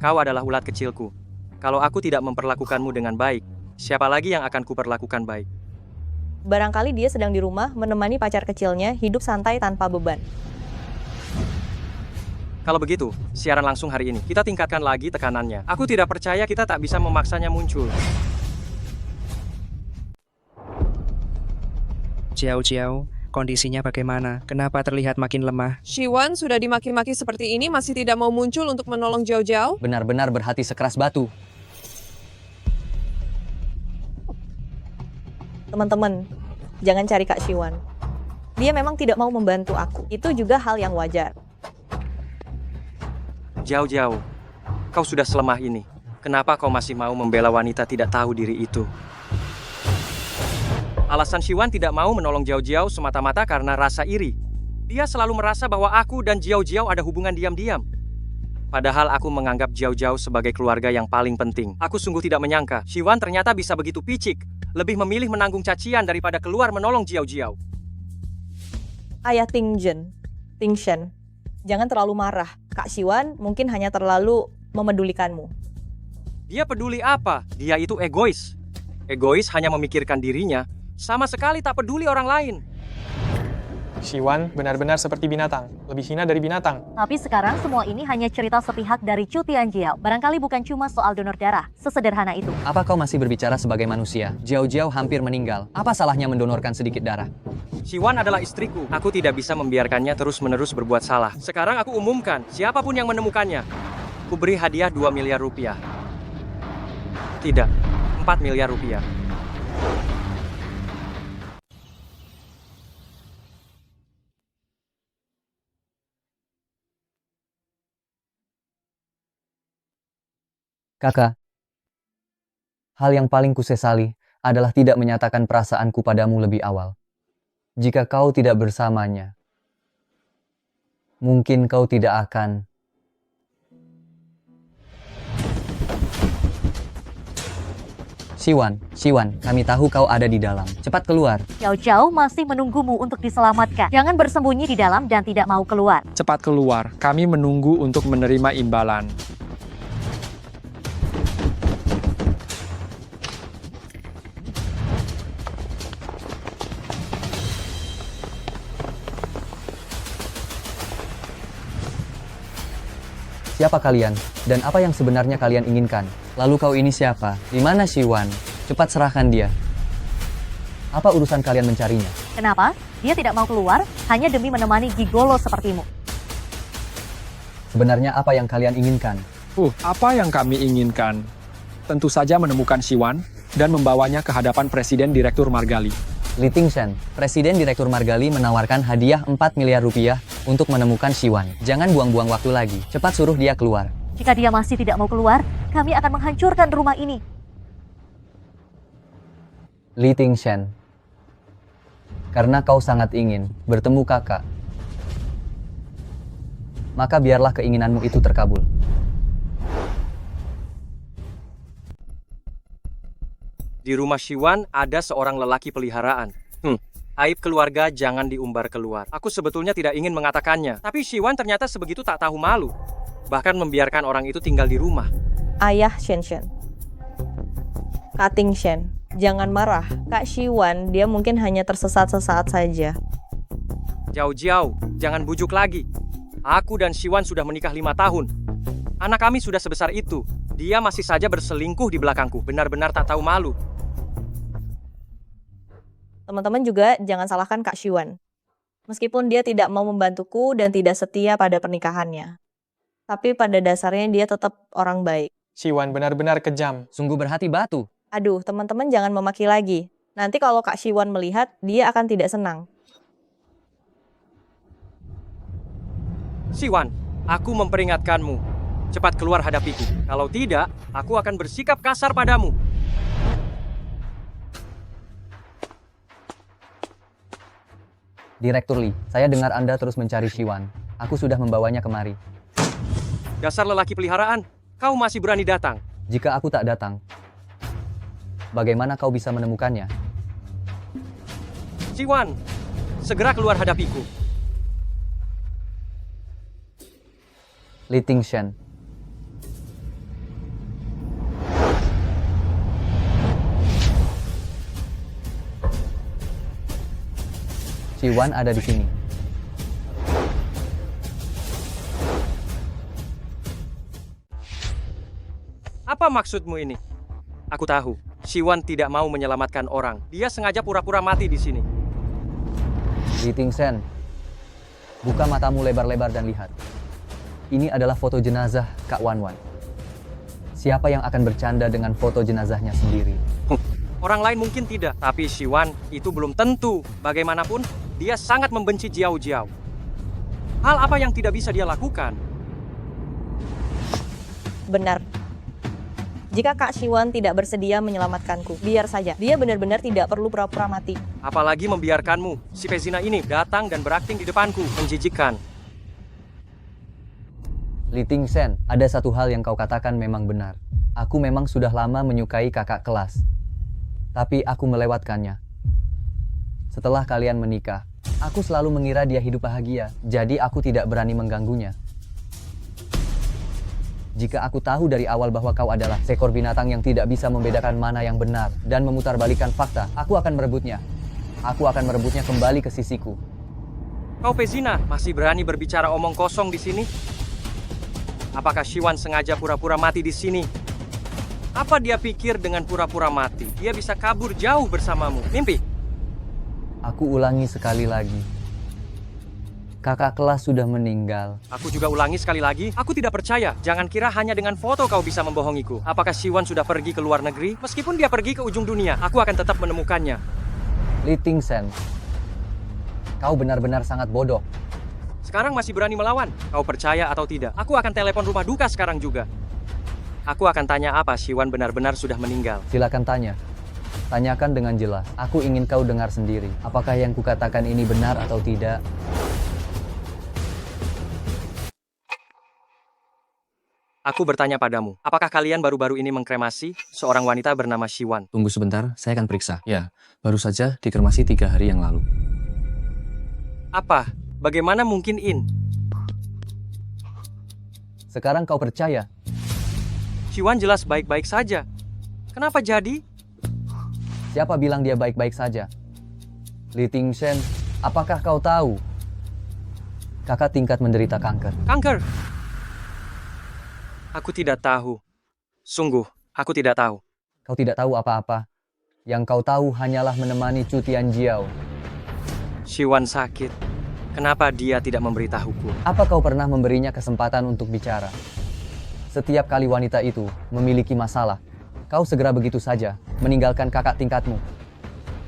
Kau adalah ulat kecilku. Kalau aku tidak memperlakukanmu dengan baik, siapa lagi yang akan kuperlakukan baik? Barangkali dia sedang di rumah menemani pacar kecilnya hidup santai tanpa beban. Kalau begitu, siaran langsung hari ini, kita tingkatkan lagi tekanannya. Aku tidak percaya kita tak bisa memaksanya muncul. Jiao, kondisinya bagaimana? Kenapa terlihat makin lemah? Siwan sudah dimaki-maki seperti ini masih tidak mau muncul untuk menolong Jiao. Benar-benar berhati sekeras batu. Teman-teman, jangan cari Kak Siwan. Dia memang tidak mau membantu aku. Itu juga hal yang wajar. Jauh-jauh, kau sudah selemah ini. Kenapa kau masih mau membela wanita tidak tahu diri itu? Alasan Siwan tidak mau menolong Jiao semata-mata karena rasa iri. Dia selalu merasa bahwa aku dan Jiao ada hubungan diam-diam. Padahal aku menganggap Jiao sebagai keluarga yang paling penting. Aku sungguh tidak menyangka Siwan ternyata bisa begitu picik, lebih memilih menanggung cacian daripada keluar menolong Jiao. Ayah Tingshen, jangan terlalu marah. Kak Siwan mungkin hanya terlalu memedulikanmu. Dia peduli apa? Dia itu egois. Egois hanya memikirkan dirinya, sama sekali tak peduli orang lain. Siwan benar-benar seperti binatang, lebih hina dari binatang. Tapi sekarang semua ini hanya cerita sepihak dari Chu Tianjiao. Barangkali bukan cuma soal donor darah, sesederhana itu. Apa kau masih berbicara sebagai manusia? Jiao hampir meninggal. Apa salahnya mendonorkan sedikit darah? Siwan adalah istriku. Aku tidak bisa membiarkannya terus-menerus berbuat salah. Sekarang aku umumkan, siapapun yang menemukannya, ku beri hadiah 2 miliar rupiah. Tidak, 4 miliar rupiah. Kakak, hal yang paling kusesali adalah tidak menyatakan perasaanku padamu lebih awal. Jika kau tidak bersamanya, mungkin kau tidak akan... Siwan, kami tahu kau ada di dalam. Cepat keluar. Xiao Zhao masih menunggumu untuk diselamatkan. Jangan bersembunyi di dalam dan tidak mau keluar. Cepat keluar, kami menunggu untuk menerima imbalan. Siapa kalian? Dan apa yang sebenarnya kalian inginkan? Lalu kau ini siapa? Di mana Siwan? Cepat serahkan dia. Apa urusan kalian mencarinya? Kenapa? Dia tidak mau keluar hanya demi menemani gigolo sepertimu. Sebenarnya apa yang kalian inginkan? Apa yang kami inginkan? Tentu saja menemukan Siwan dan membawanya ke hadapan Presiden Direktur Margali. Li Tingshen, Presiden Direktur Margali menawarkan hadiah 4 miliar rupiah untuk menemukan Siwan. Jangan buang-buang waktu lagi. Cepat suruh dia keluar. Jika dia masih tidak mau keluar, kami akan menghancurkan rumah ini. Li Tingshen, karena kau sangat ingin bertemu kakak, maka biarlah keinginanmu itu terkabul. Di rumah Siwan ada seorang lelaki peliharaan. Aib keluarga jangan diumbar keluar. Aku sebetulnya tidak ingin mengatakannya, tapi Siwan ternyata sebegitu tak tahu malu. Bahkan membiarkan orang itu tinggal di rumah. Ayah Shenshen. Kak Tingshen, jangan marah. Kak Siwan, dia mungkin hanya tersesat sesaat saja. Jauh-jauh, jangan bujuk lagi. Aku dan Siwan sudah menikah 5 tahun. Anak kami sudah sebesar itu. Dia masih saja berselingkuh di belakangku. Benar-benar tak tahu malu. Teman-teman juga jangan salahkan Kak Siwan. Meskipun dia tidak mau membantuku dan tidak setia pada pernikahannya. Tapi pada dasarnya dia tetap orang baik. Siwan benar-benar kejam. Sungguh berhati batu. Aduh, teman-teman jangan memaki lagi. Nanti kalau Kak Siwan melihat, dia akan tidak senang. Siwan, aku memperingatkanmu. Cepat keluar hadapiku. Kalau tidak, aku akan bersikap kasar padamu. Direktur Li, saya dengar Anda terus mencari Siwan. Aku sudah membawanya kemari. Dasar lelaki peliharaan, kau masih berani datang. Jika aku tak datang, bagaimana kau bisa menemukannya? Siwan, segera keluar hadapiku. Li Tingshen. Siwan ada di sini. Apa maksudmu ini? Aku tahu, Siwan tidak mau menyelamatkan orang. Dia sengaja pura-pura mati di sini. Li Tingshen, buka matamu lebar-lebar dan lihat. Ini adalah foto jenazah Kak Wanwan. Siapa yang akan bercanda dengan foto jenazahnya sendiri? Orang lain mungkin tidak, tapi Siwan itu belum tentu. Bagaimanapun, dia sangat membenci Jiao Jiao. Hal apa yang tidak bisa dia lakukan? Benar. Jika Kak Siwan tidak bersedia menyelamatkanku, biar saja. Dia benar-benar tidak perlu pura-pura mati. Apalagi membiarkanmu, si pezina ini datang dan berakting di depanku. Menjijikkan. Li Tingshen, ada satu hal yang kau katakan memang benar. Aku memang sudah lama menyukai kakak kelas. Tapi aku melewatkannya. Setelah kalian menikah, aku selalu mengira dia hidup bahagia, jadi aku tidak berani mengganggunya. Jika aku tahu dari awal bahwa kau adalah seekor binatang yang tidak bisa membedakan mana yang benar dan memutarbalikkan fakta, aku akan merebutnya. Aku akan merebutnya kembali ke sisiku. Kau pezina, masih berani berbicara omong kosong di sini? Apakah Siwan sengaja pura-pura mati di sini? Apa dia pikir dengan pura-pura mati, dia bisa kabur jauh bersamamu? Mimpi? Aku ulangi sekali lagi. Kakak kelas sudah meninggal. Aku juga ulangi sekali lagi, aku tidak percaya. Jangan kira hanya dengan foto kau bisa membohongiku. Apakah Siwan sudah pergi ke luar negeri? Meskipun dia pergi ke ujung dunia, aku akan tetap menemukannya. Li Tingshen, kau benar-benar sangat bodoh. Sekarang masih berani melawan? Kau percaya atau tidak? Aku akan telepon rumah duka sekarang juga. Aku akan tanya apa Siwan benar-benar sudah meninggal. Silakan tanya. Tanyakan dengan jelas. Aku ingin kau dengar sendiri. Apakah yang kukatakan ini benar atau tidak? Aku bertanya padamu, apakah kalian baru-baru ini mengkremasi seorang wanita bernama Shiwan? Tunggu sebentar, saya akan periksa. Ya, baru saja dikremasi 3 hari yang lalu. Apa? Bagaimana mungkin, In? Sekarang kau percaya? Shiwan jelas baik-baik saja. Kenapa jadi? Siapa bilang dia baik-baik saja? Li Tingshen, apakah kau tahu? Kakak tingkat menderita kanker. Kanker? Aku tidak tahu. Sungguh, aku tidak tahu. Kau tidak tahu apa-apa. Yang kau tahu hanyalah menemani Chu Tianjiao. Shiwan sakit. Kenapa dia tidak memberitahuku? Apa kau pernah memberinya kesempatan untuk bicara? Setiap kali wanita itu memiliki masalah, kau segera begitu saja meninggalkan kakak tingkatmu.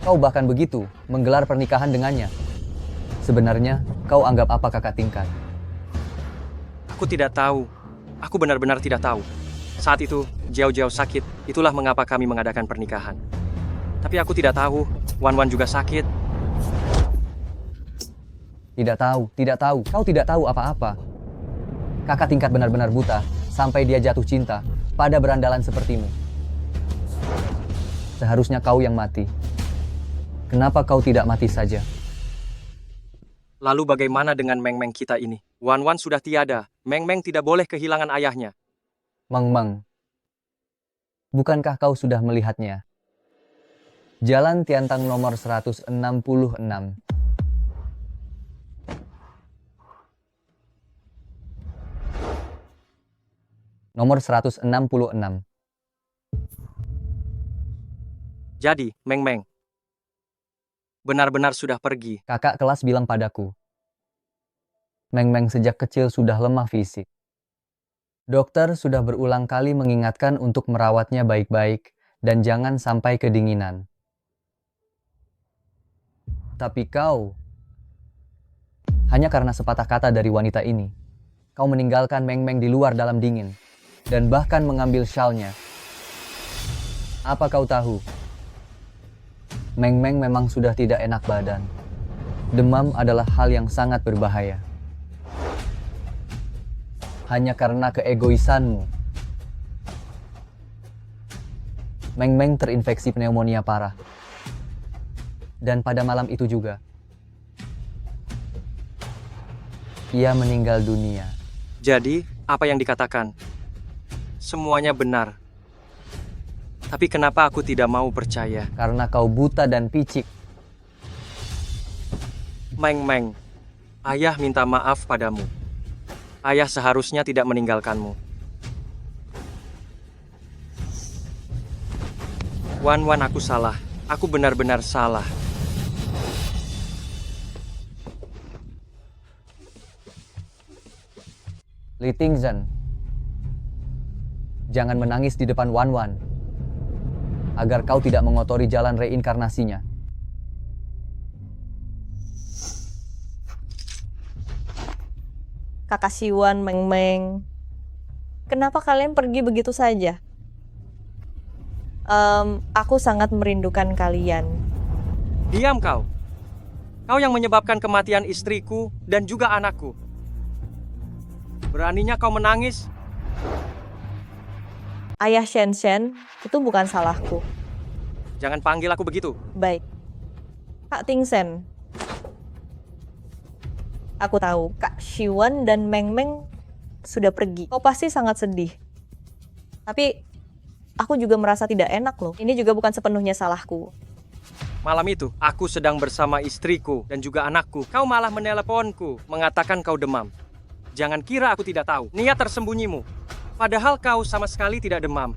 Kau bahkan begitu menggelar pernikahan dengannya. Sebenarnya, kau anggap apa kakak tingkat? Aku tidak tahu. Aku benar-benar tidak tahu. Saat itu, Jiao sakit. Itulah mengapa kami mengadakan pernikahan. Tapi aku tidak tahu, Wan juga sakit. Tidak tahu. Kau tidak tahu apa-apa. Kakak tingkat benar-benar buta sampai dia jatuh cinta pada berandalan sepertimu. Seharusnya kau yang mati. Kenapa kau tidak mati saja? Lalu bagaimana dengan Meng kita ini? Wan sudah tiada. Meng tidak boleh kehilangan ayahnya. Meng. Bukankah kau sudah melihatnya? Jalan Tiantang nomor 166. Nomor 166. Jadi, Meng benar-benar sudah pergi. Kakak kelas bilang padaku, Meng sejak kecil sudah lemah fisik. Dokter sudah berulang kali mengingatkan untuk merawatnya baik-baik dan jangan sampai kedinginan. Tapi kau, hanya karena sepatah kata dari wanita ini, kau meninggalkan Meng di luar dalam dingin dan bahkan mengambil syalnya. Apa kau tahu? Meng memang sudah tidak enak badan. Demam adalah hal yang sangat berbahaya. Hanya karena keegoisanmu. Meng terinfeksi pneumonia parah. Dan pada malam itu juga, ia meninggal dunia. Jadi, apa yang dikatakan? Semuanya benar. Tapi kenapa aku tidak mau percaya? Karena kau buta dan picik. Meng, ayah minta maaf padamu. Ayah seharusnya tidak meninggalkanmu. Wan, aku salah. Aku benar-benar salah. Li Tingzhen, jangan menangis di depan Wan, agar kau tidak mengotori jalan reinkarnasinya. Kakak Shiwan, Meng. Kenapa kalian pergi begitu saja? Aku sangat merindukan kalian. Diam kau. Kau yang menyebabkan kematian istriku dan juga anakku. Beraninya kau menangis? Ayah Shen, itu bukan salahku. Jangan panggil aku begitu. Baik. Kak Tingsen. Aku tahu, Kak Shiwan dan Meng sudah pergi. Kau pasti sangat sedih. Tapi, aku juga merasa tidak enak loh. Ini juga bukan sepenuhnya salahku. Malam itu, aku sedang bersama istriku dan juga anakku. Kau malah meneleponku, mengatakan kau demam. Jangan kira aku tidak tahu niat tersembunyimu. Padahal kau sama sekali tidak demam.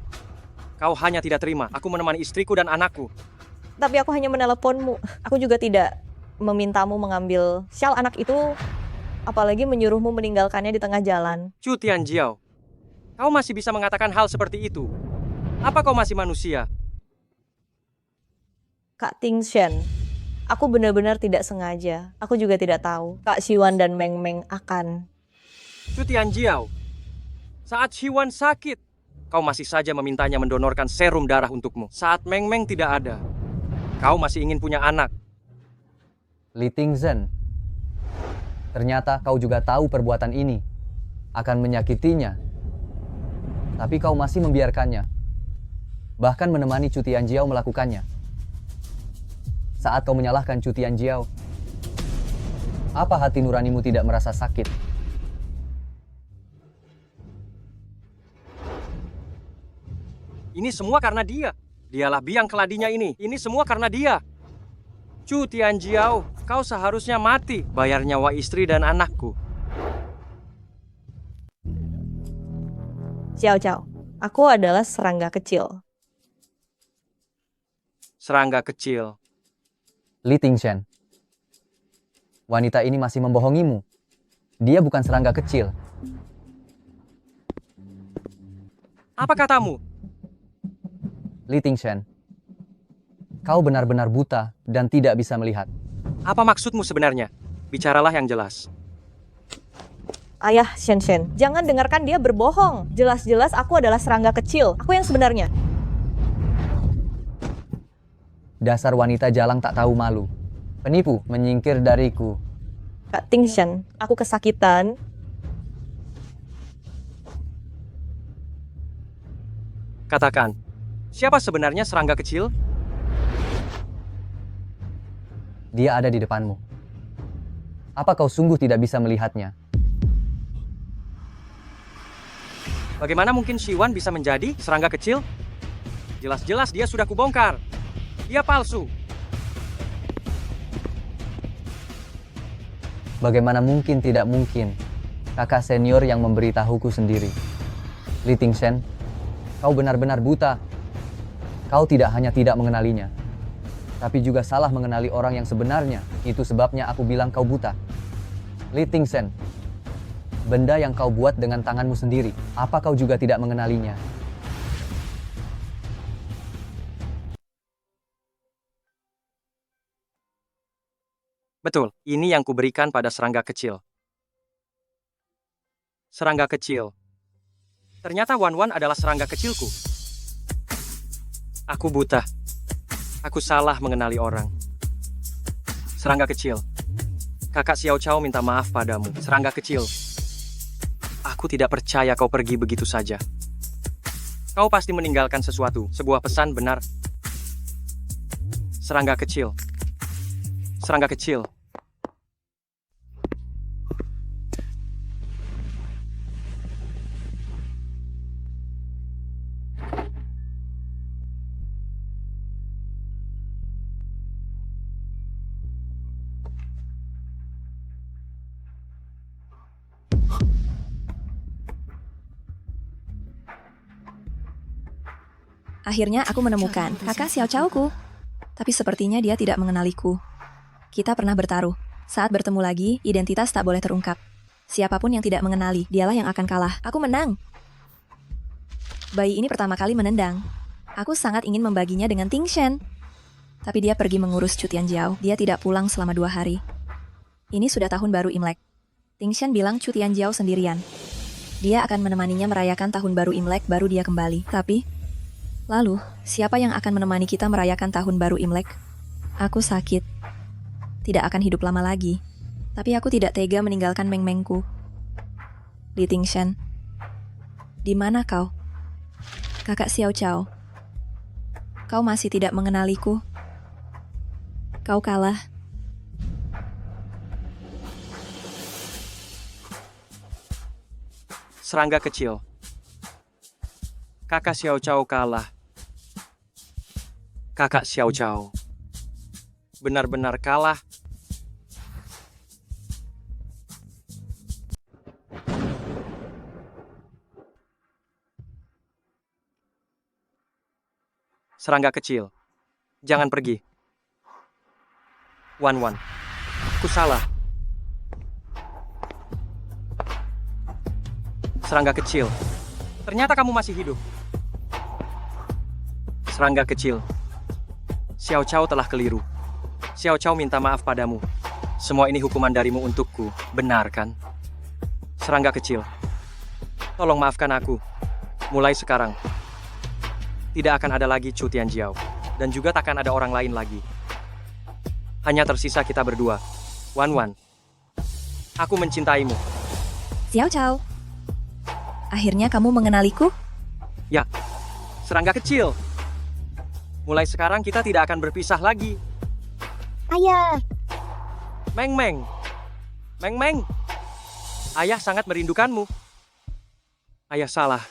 Kau hanya tidak terima aku menemani istriku dan anakku. Tapi aku hanya meneleponmu. Aku juga tidak memintamu mengambil syal anak itu, apalagi menyuruhmu meninggalkannya di tengah jalan. Chu Tianjiao, kau masih bisa mengatakan hal seperti itu? Apa kau masih manusia? Kak Tingchen, aku benar-benar tidak sengaja. Aku juga tidak tahu Kak Shiwan dan Meng akan. Chu Tianjiao, saat Shiwan sakit, kau masih saja memintanya mendonorkan serum darah untukmu. Saat Meng tidak ada, kau masih ingin punya anak. Li Tingzhen, ternyata kau juga tahu perbuatan ini akan menyakitinya. Tapi kau masih membiarkannya. Bahkan menemani Chu Tianjiao melakukannya. Saat kau menyalahkan Chu Tianjiao, apa hati nuranimu tidak merasa sakit? Ini semua karena dia. Dialah biang keladinya ini. Ini semua karena dia. Chu Tianjiao, kau seharusnya mati. Bayar nyawa istri dan anakku. Xiao Cao, aku adalah serangga kecil. Serangga kecil. Li Tingshan, wanita ini masih membohongimu. Dia bukan serangga kecil. Apa katamu? Li Tingshan, kau benar-benar buta dan tidak bisa melihat. Apa maksudmu sebenarnya? Bicaralah yang jelas. Ayah Shen Shen, jangan dengarkan dia berbohong. Jelas-jelas aku adalah serangga kecil. Aku yang sebenarnya. Dasar wanita jalang tak tahu malu. Penipu, menyingkir dariku. Kak Tingshan, aku kesakitan. Katakan, siapa sebenarnya serangga kecil? Dia ada di depanmu. Apa kau sungguh tidak bisa melihatnya? Bagaimana mungkin Shiwan bisa menjadi serangga kecil? Jelas-jelas dia sudah kubongkar. Dia palsu. Bagaimana mungkin tidak mungkin? Kakak senior yang memberitahuku sendiri. Li Tingshan, kau benar-benar buta. Kau tidak hanya tidak mengenalinya, tapi juga salah mengenali orang yang sebenarnya. Itu sebabnya aku bilang kau buta. Li Tingshan, benda yang kau buat dengan tanganmu sendiri, apa kau juga tidak mengenalinya? Betul, ini yang kuberikan pada serangga kecil. Serangga kecil. Ternyata Wan Wan adalah serangga kecilku. Aku buta. Aku salah mengenali orang. Serangga kecil. Kakak Xiao Cao minta maaf padamu, serangga kecil. Aku tidak percaya kau pergi begitu saja. Kau pasti meninggalkan sesuatu, sebuah pesan benar. Serangga kecil. Serangga kecil. Akhirnya aku menemukan kakak Xiao Cao-ku. Tapi sepertinya dia tidak mengenaliku. Kita pernah bertaruh. Saat bertemu lagi, identitas tak boleh terungkap. Siapapun yang tidak mengenali, dialah yang akan kalah. Aku menang. Bayi ini pertama kali menendang. Aku sangat ingin membaginya dengan Tingshan. Tapi dia pergi mengurus Chu Tianjiao. Dia tidak pulang selama 2 hari. Ini sudah tahun baru Imlek. Tingshan bilang Chu Tianjiao sendirian. Dia akan menemaninya merayakan tahun baru Imlek, baru dia kembali. Tapi lalu, siapa yang akan menemani kita merayakan tahun baru Imlek? Aku sakit. Tidak akan hidup lama lagi. Tapi aku tidak tega meninggalkan Meng-Mengku. Li Tingshan, di mana kau? Kakak Xiao Cao, kau masih tidak mengenaliku. Kau kalah. Serangga kecil. Kakak Xiao Cao kalah. Kakak Xiao Cao benar-benar kalah. Serangga kecil, jangan pergi. Wan Wan, aku salah. Serangga kecil, ternyata kamu masih hidup. Serangga kecil, Xiao Cao telah keliru. Xiao Cao minta maaf padamu. Semua ini hukuman darimu untukku, benar kan? Serangga kecil, tolong maafkan aku. Mulai sekarang, tidak akan ada lagi Chu Tianjiao, dan juga takkan ada orang lain lagi. Hanya tersisa kita berdua. Wan Wan, aku mencintaimu. Xiao Cao, akhirnya kamu mengenaliku? Ya, serangga kecil. Mulai sekarang kita tidak akan berpisah lagi. Ayah, Meng Meng. Meng Meng. Ayah sangat merindukanmu. Ayah salah.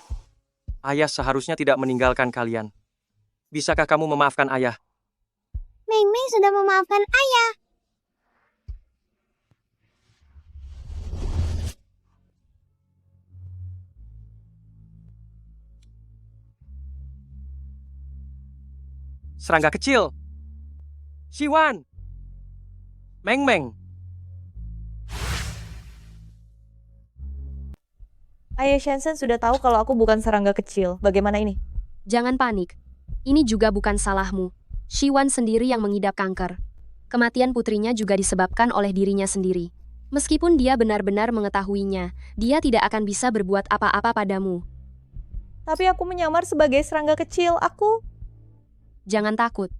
Ayah seharusnya tidak meninggalkan kalian. Bisakah kamu memaafkan ayah? Meng Meng sudah memaafkan ayah. Serangga kecil. Siwan. Meng Meng. Ayah Shensen sudah tahu kalau aku bukan serangga kecil. Bagaimana ini? Jangan panik. Ini juga bukan salahmu. Shiwan sendiri yang mengidap kanker. Kematian putrinya juga disebabkan oleh dirinya sendiri. Meskipun dia benar-benar mengetahuinya, dia tidak akan bisa berbuat apa-apa padamu. Tapi aku menyamar sebagai serangga kecil. Jangan takut.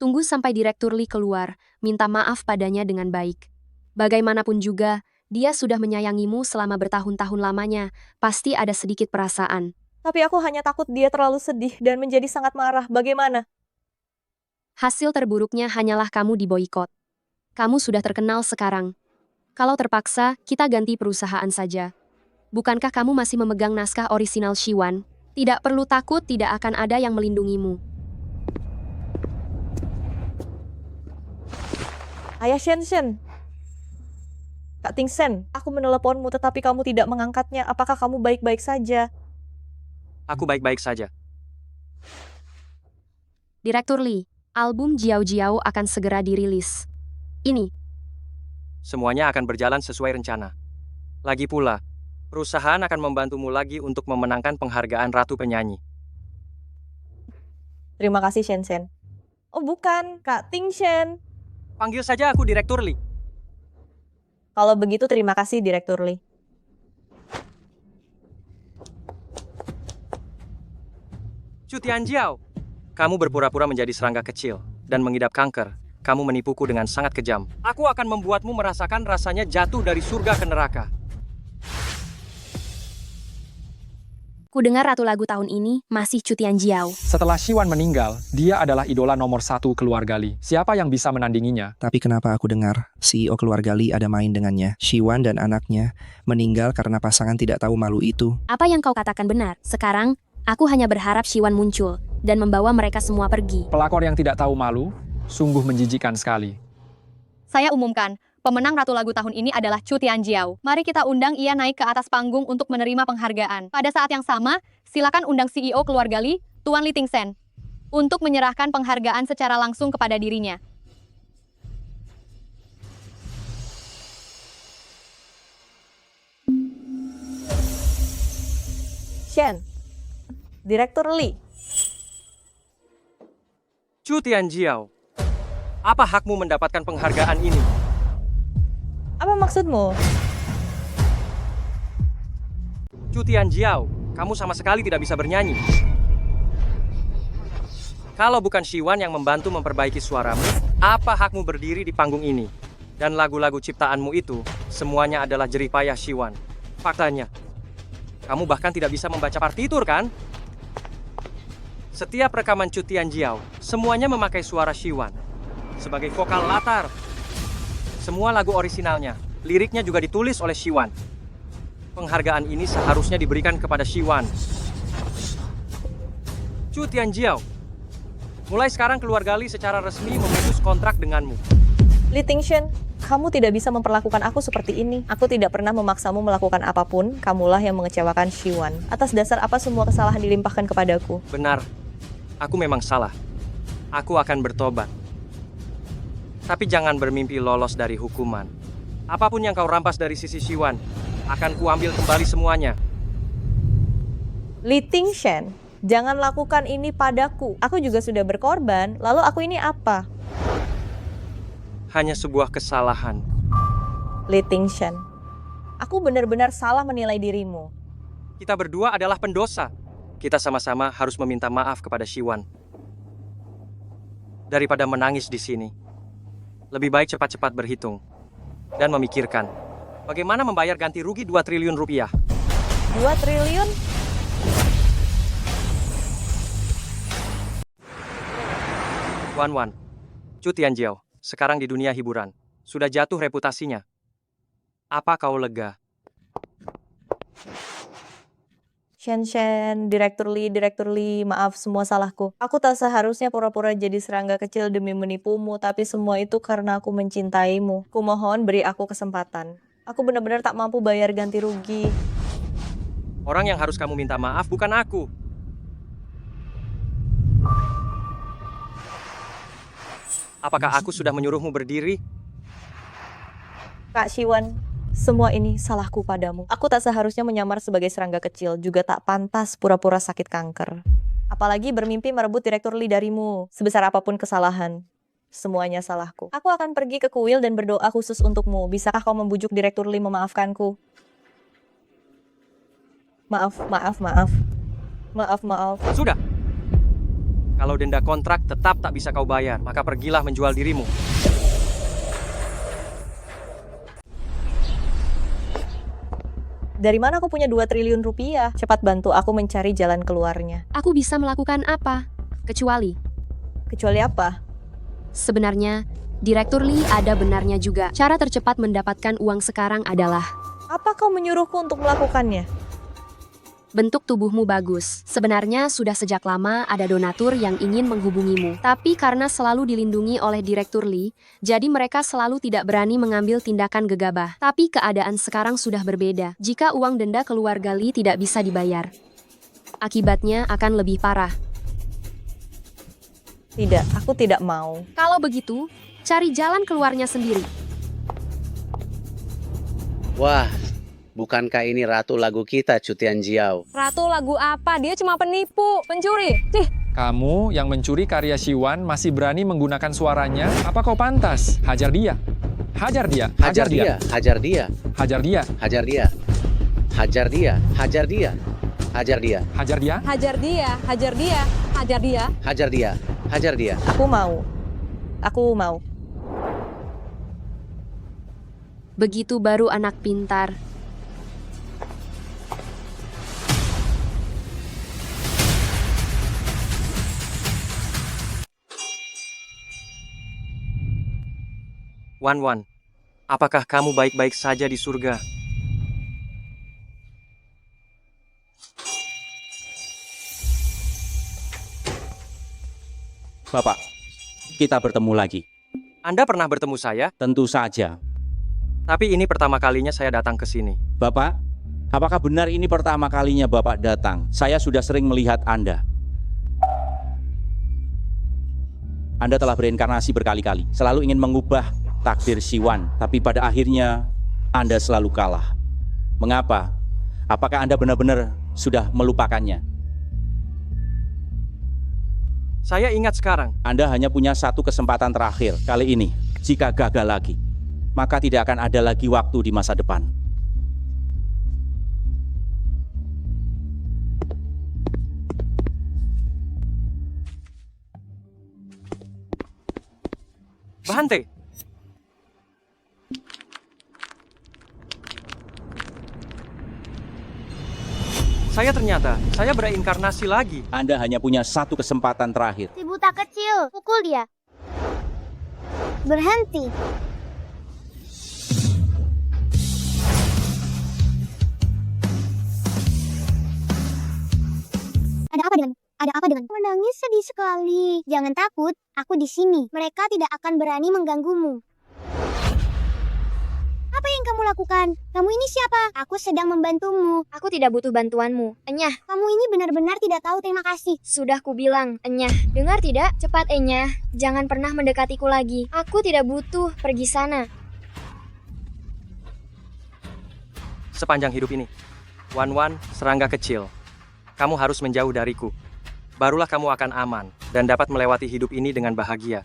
Tunggu sampai Direktur Lee keluar, minta maaf padanya dengan baik. Bagaimanapun juga, dia sudah menyayangimu selama bertahun-tahun lamanya, pasti ada sedikit perasaan. Tapi aku hanya takut dia terlalu sedih dan menjadi sangat marah. Bagaimana? Hasil terburuknya hanyalah kamu diboikot. Kamu sudah terkenal sekarang. Kalau terpaksa, kita ganti perusahaan saja. Bukankah kamu masih memegang naskah orisinal Shiwan? Tidak perlu takut, tidak akan ada yang melindungimu. Ayah Shensen. Kak Tingsen, aku meneleponmu tetapi kamu tidak mengangkatnya. Apakah kamu baik-baik saja? Aku baik-baik saja. Direktur Lee, album Jiao Jiao akan segera dirilis. Ini. Semuanya akan berjalan sesuai rencana. Lagi pula, perusahaan akan membantumu lagi untuk memenangkan penghargaan Ratu Penyanyi. Terima kasih Shensen. Oh bukan, Kak Tingsen. Panggil saja aku Direktur Lee. Kalau begitu terima kasih Direktur Lee. Chu Tianjiao, kamu berpura-pura menjadi serangga kecil dan mengidap kanker. Kamu menipuku dengan sangat kejam. Aku akan membuatmu merasakan rasanya jatuh dari surga ke neraka. Kudengar ratu lagu tahun ini masih Chu Tianjiao. Setelah Shiwan meninggal, dia adalah idola nomor 1 keluarga Lee. Siapa yang bisa menandinginya? Tapi kenapa aku dengar CEO keluarga Lee ada main dengannya? Shiwan dan anaknya meninggal karena pasangan tidak tahu malu itu. Apa yang kau katakan benar. Sekarang, aku hanya berharap Shiwan muncul dan membawa mereka semua pergi. Pelakor yang tidak tahu malu, sungguh menjijikan sekali. Saya umumkan, pemenang Ratu Lagu tahun ini adalah Chu Tianjiao. Mari kita undang ia naik ke atas panggung untuk menerima penghargaan. Pada saat yang sama, silakan undang CEO keluarga Lee, Tuan Lee Tingsen, untuk menyerahkan penghargaan secara langsung kepada dirinya. Shen, Direktur Lee. Chu Tianjiao, apa hakmu mendapatkan penghargaan ini? Apa maksudmu? Chu Tianjiao, kamu sama sekali tidak bisa bernyanyi. Kalau bukan Shiwan yang membantu memperbaiki suaramu, apa hakmu berdiri di panggung ini? Dan lagu-lagu ciptaanmu itu, semuanya adalah jerih payah Shiwan. Faktanya, kamu bahkan tidak bisa membaca partitur, kan? Setiap rekaman Chu Tianjiao, semuanya memakai suara Shiwan sebagai vokal latar. Semua lagu orisinalnya, liriknya juga ditulis oleh Shiwan. Penghargaan ini seharusnya diberikan kepada Shiwan. Chu Tianjiao, mulai sekarang keluarga Lee secara resmi memutus kontrak denganmu. Lee Tingsen, kamu tidak bisa memperlakukan aku seperti ini. Aku tidak pernah memaksamu melakukan apapun, kamulah yang mengecewakan Shiwan. Atas dasar apa semua kesalahan dilimpahkan kepadaku? Benar, aku memang salah. Aku akan bertobat. Tapi jangan bermimpi lolos dari hukuman. Apapun yang kau rampas dari sisi Shiwan, akan kuambil kembali semuanya. Lee Tingsen, jangan lakukan ini padaku. Aku juga sudah berkorban, lalu aku ini apa? Hanya sebuah kesalahan. Lee Tingsen, aku benar-benar salah menilai dirimu. Kita berdua adalah pendosa. Kita sama-sama harus meminta maaf kepada Shiwan. Daripada menangis di sini, lebih baik cepat-cepat berhitung dan memikirkan bagaimana membayar ganti rugi 2 triliun rupiah. 2 triliun? Wan Wan, Chu Tianjiao, sekarang di dunia hiburan, sudah jatuh reputasinya. Apa kau lega? Shen, Direktur Lee, maaf semua salahku. Aku tak seharusnya pura-pura jadi serangga kecil demi menipumu, tapi semua itu karena aku mencintaimu. Kumohon beri aku kesempatan. Aku benar-benar tak mampu bayar ganti rugi. Orang yang harus kamu minta maaf bukan aku. Apakah aku sudah menyuruhmu berdiri? Kak Siwan, semua ini salahku padamu. Aku tak seharusnya menyamar sebagai serangga kecil, juga tak pantas pura-pura sakit kanker. Apalagi bermimpi merebut Direktur Lee darimu. Sebesar apapun kesalahan, semuanya salahku. Aku akan pergi ke kuil dan berdoa khusus untukmu. Bisakah kau membujuk Direktur Lee memaafkanku? Maaf. Sudah. Kalau denda kontrak tetap tak bisa kau bayar, maka pergilah menjual dirimu. Dari mana aku punya 2 triliun rupiah? Cepat bantu aku mencari jalan keluarnya. Aku bisa melakukan apa? Kecuali apa? Sebenarnya, Direktur Lee ada benarnya juga. Cara tercepat mendapatkan uang sekarang adalah... Apa kau menyuruhku untuk melakukannya? Bentuk tubuhmu bagus. Sebenarnya sudah sejak lama ada donatur yang ingin menghubungimu. Tapi karena selalu dilindungi oleh Direktur Lee, jadi mereka selalu tidak berani mengambil tindakan gegabah. Tapi keadaan sekarang sudah berbeda. Jika uang denda keluarga Lee tidak bisa dibayar, akibatnya akan lebih parah. Tidak, aku tidak mau. Kalau begitu, cari jalan keluarnya sendiri. Wah, bukankah ini ratu lagu kita, Chu Tianjiao? Ratu lagu apa? Dia cuma penipu, pencuri. Cih. Kamu yang mencuri karya Siwan masih berani menggunakan suaranya? Apa kau pantas? Hajar dia. Hajar dia. Hajar dia. Hajar dia. Hajar dia. Hajar dia. Hajar dia. Hajar dia. Hajar dia. Hajar dia. Hajar dia. Hajar dia. Hajar dia. Hajar dia. Hajar dia. Aku mau. Begitu baru anak pintar. Wan Wan, apakah kamu baik-baik saja di surga? Bapak, kita bertemu lagi. Anda pernah bertemu saya? Tentu saja. Tapi ini pertama kalinya saya datang ke sini. Bapak, apakah benar ini pertama kalinya Bapak datang? Saya sudah sering melihat Anda. Anda telah berinkarnasi berkali-kali, selalu ingin mengubah takdir Siwan, tapi pada akhirnya Anda selalu kalah. Mengapa? Apakah Anda benar-benar sudah melupakannya? Saya ingat sekarang. Anda hanya punya satu kesempatan terakhir. Kali ini, jika gagal lagi, maka tidak akan ada lagi waktu di masa depan. Bahante. Saya berinkarnasi lagi. Anda hanya punya satu kesempatan terakhir. Si buta kecil, pukul dia. Berhenti. Ada apa dengan? Menangis sedih sekali. Jangan takut, aku di sini. Mereka tidak akan berani mengganggumu. Apa yang kamu lakukan? Kamu ini siapa? Aku sedang membantumu. Aku tidak butuh bantuanmu. Enyah. Kamu ini benar-benar tidak tahu terima kasih. Sudah kubilang, Enyah. Dengar tidak? Cepat, Enyah. Jangan pernah mendekatiku lagi. Aku tidak butuh. Pergi sana. Sepanjang hidup ini, Wan Wan, serangga kecil, kamu harus menjauh dariku. Barulah kamu akan aman dan dapat melewati hidup ini dengan bahagia.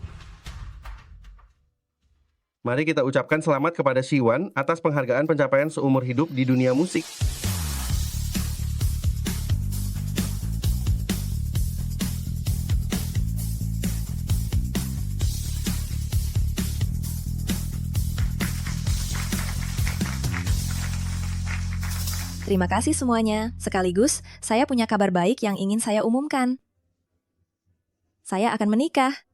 Mari kita ucapkan selamat kepada Siwan atas penghargaan pencapaian seumur hidup di dunia musik. Terima kasih semuanya. Sekaligus, saya punya kabar baik yang ingin saya umumkan. Saya akan menikah.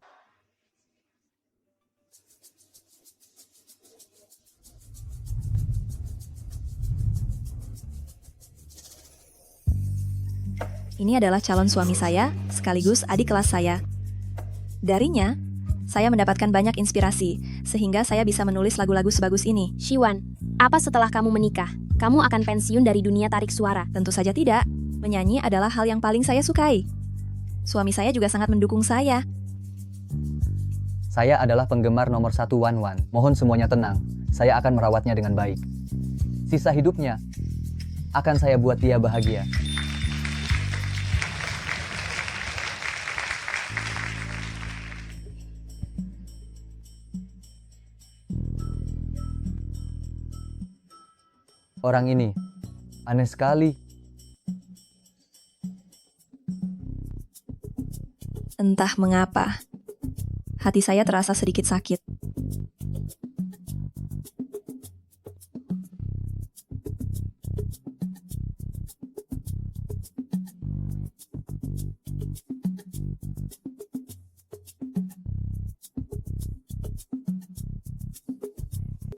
Ini adalah calon suami saya, sekaligus adik kelas saya. Darinya, saya mendapatkan banyak inspirasi, sehingga saya bisa menulis lagu-lagu sebagus ini. Shiwan, apa setelah kamu menikah? Kamu akan pensiun dari dunia tarik suara? Tentu saja tidak. Menyanyi adalah hal yang paling saya sukai. Suami saya juga sangat mendukung saya. Saya adalah penggemar nomor 1 Wan Wan. Mohon semuanya tenang. Saya akan merawatnya dengan baik. Sisa hidupnya akan saya buat dia bahagia. Orang ini aneh sekali. Entah mengapa, hati saya terasa sedikit sakit.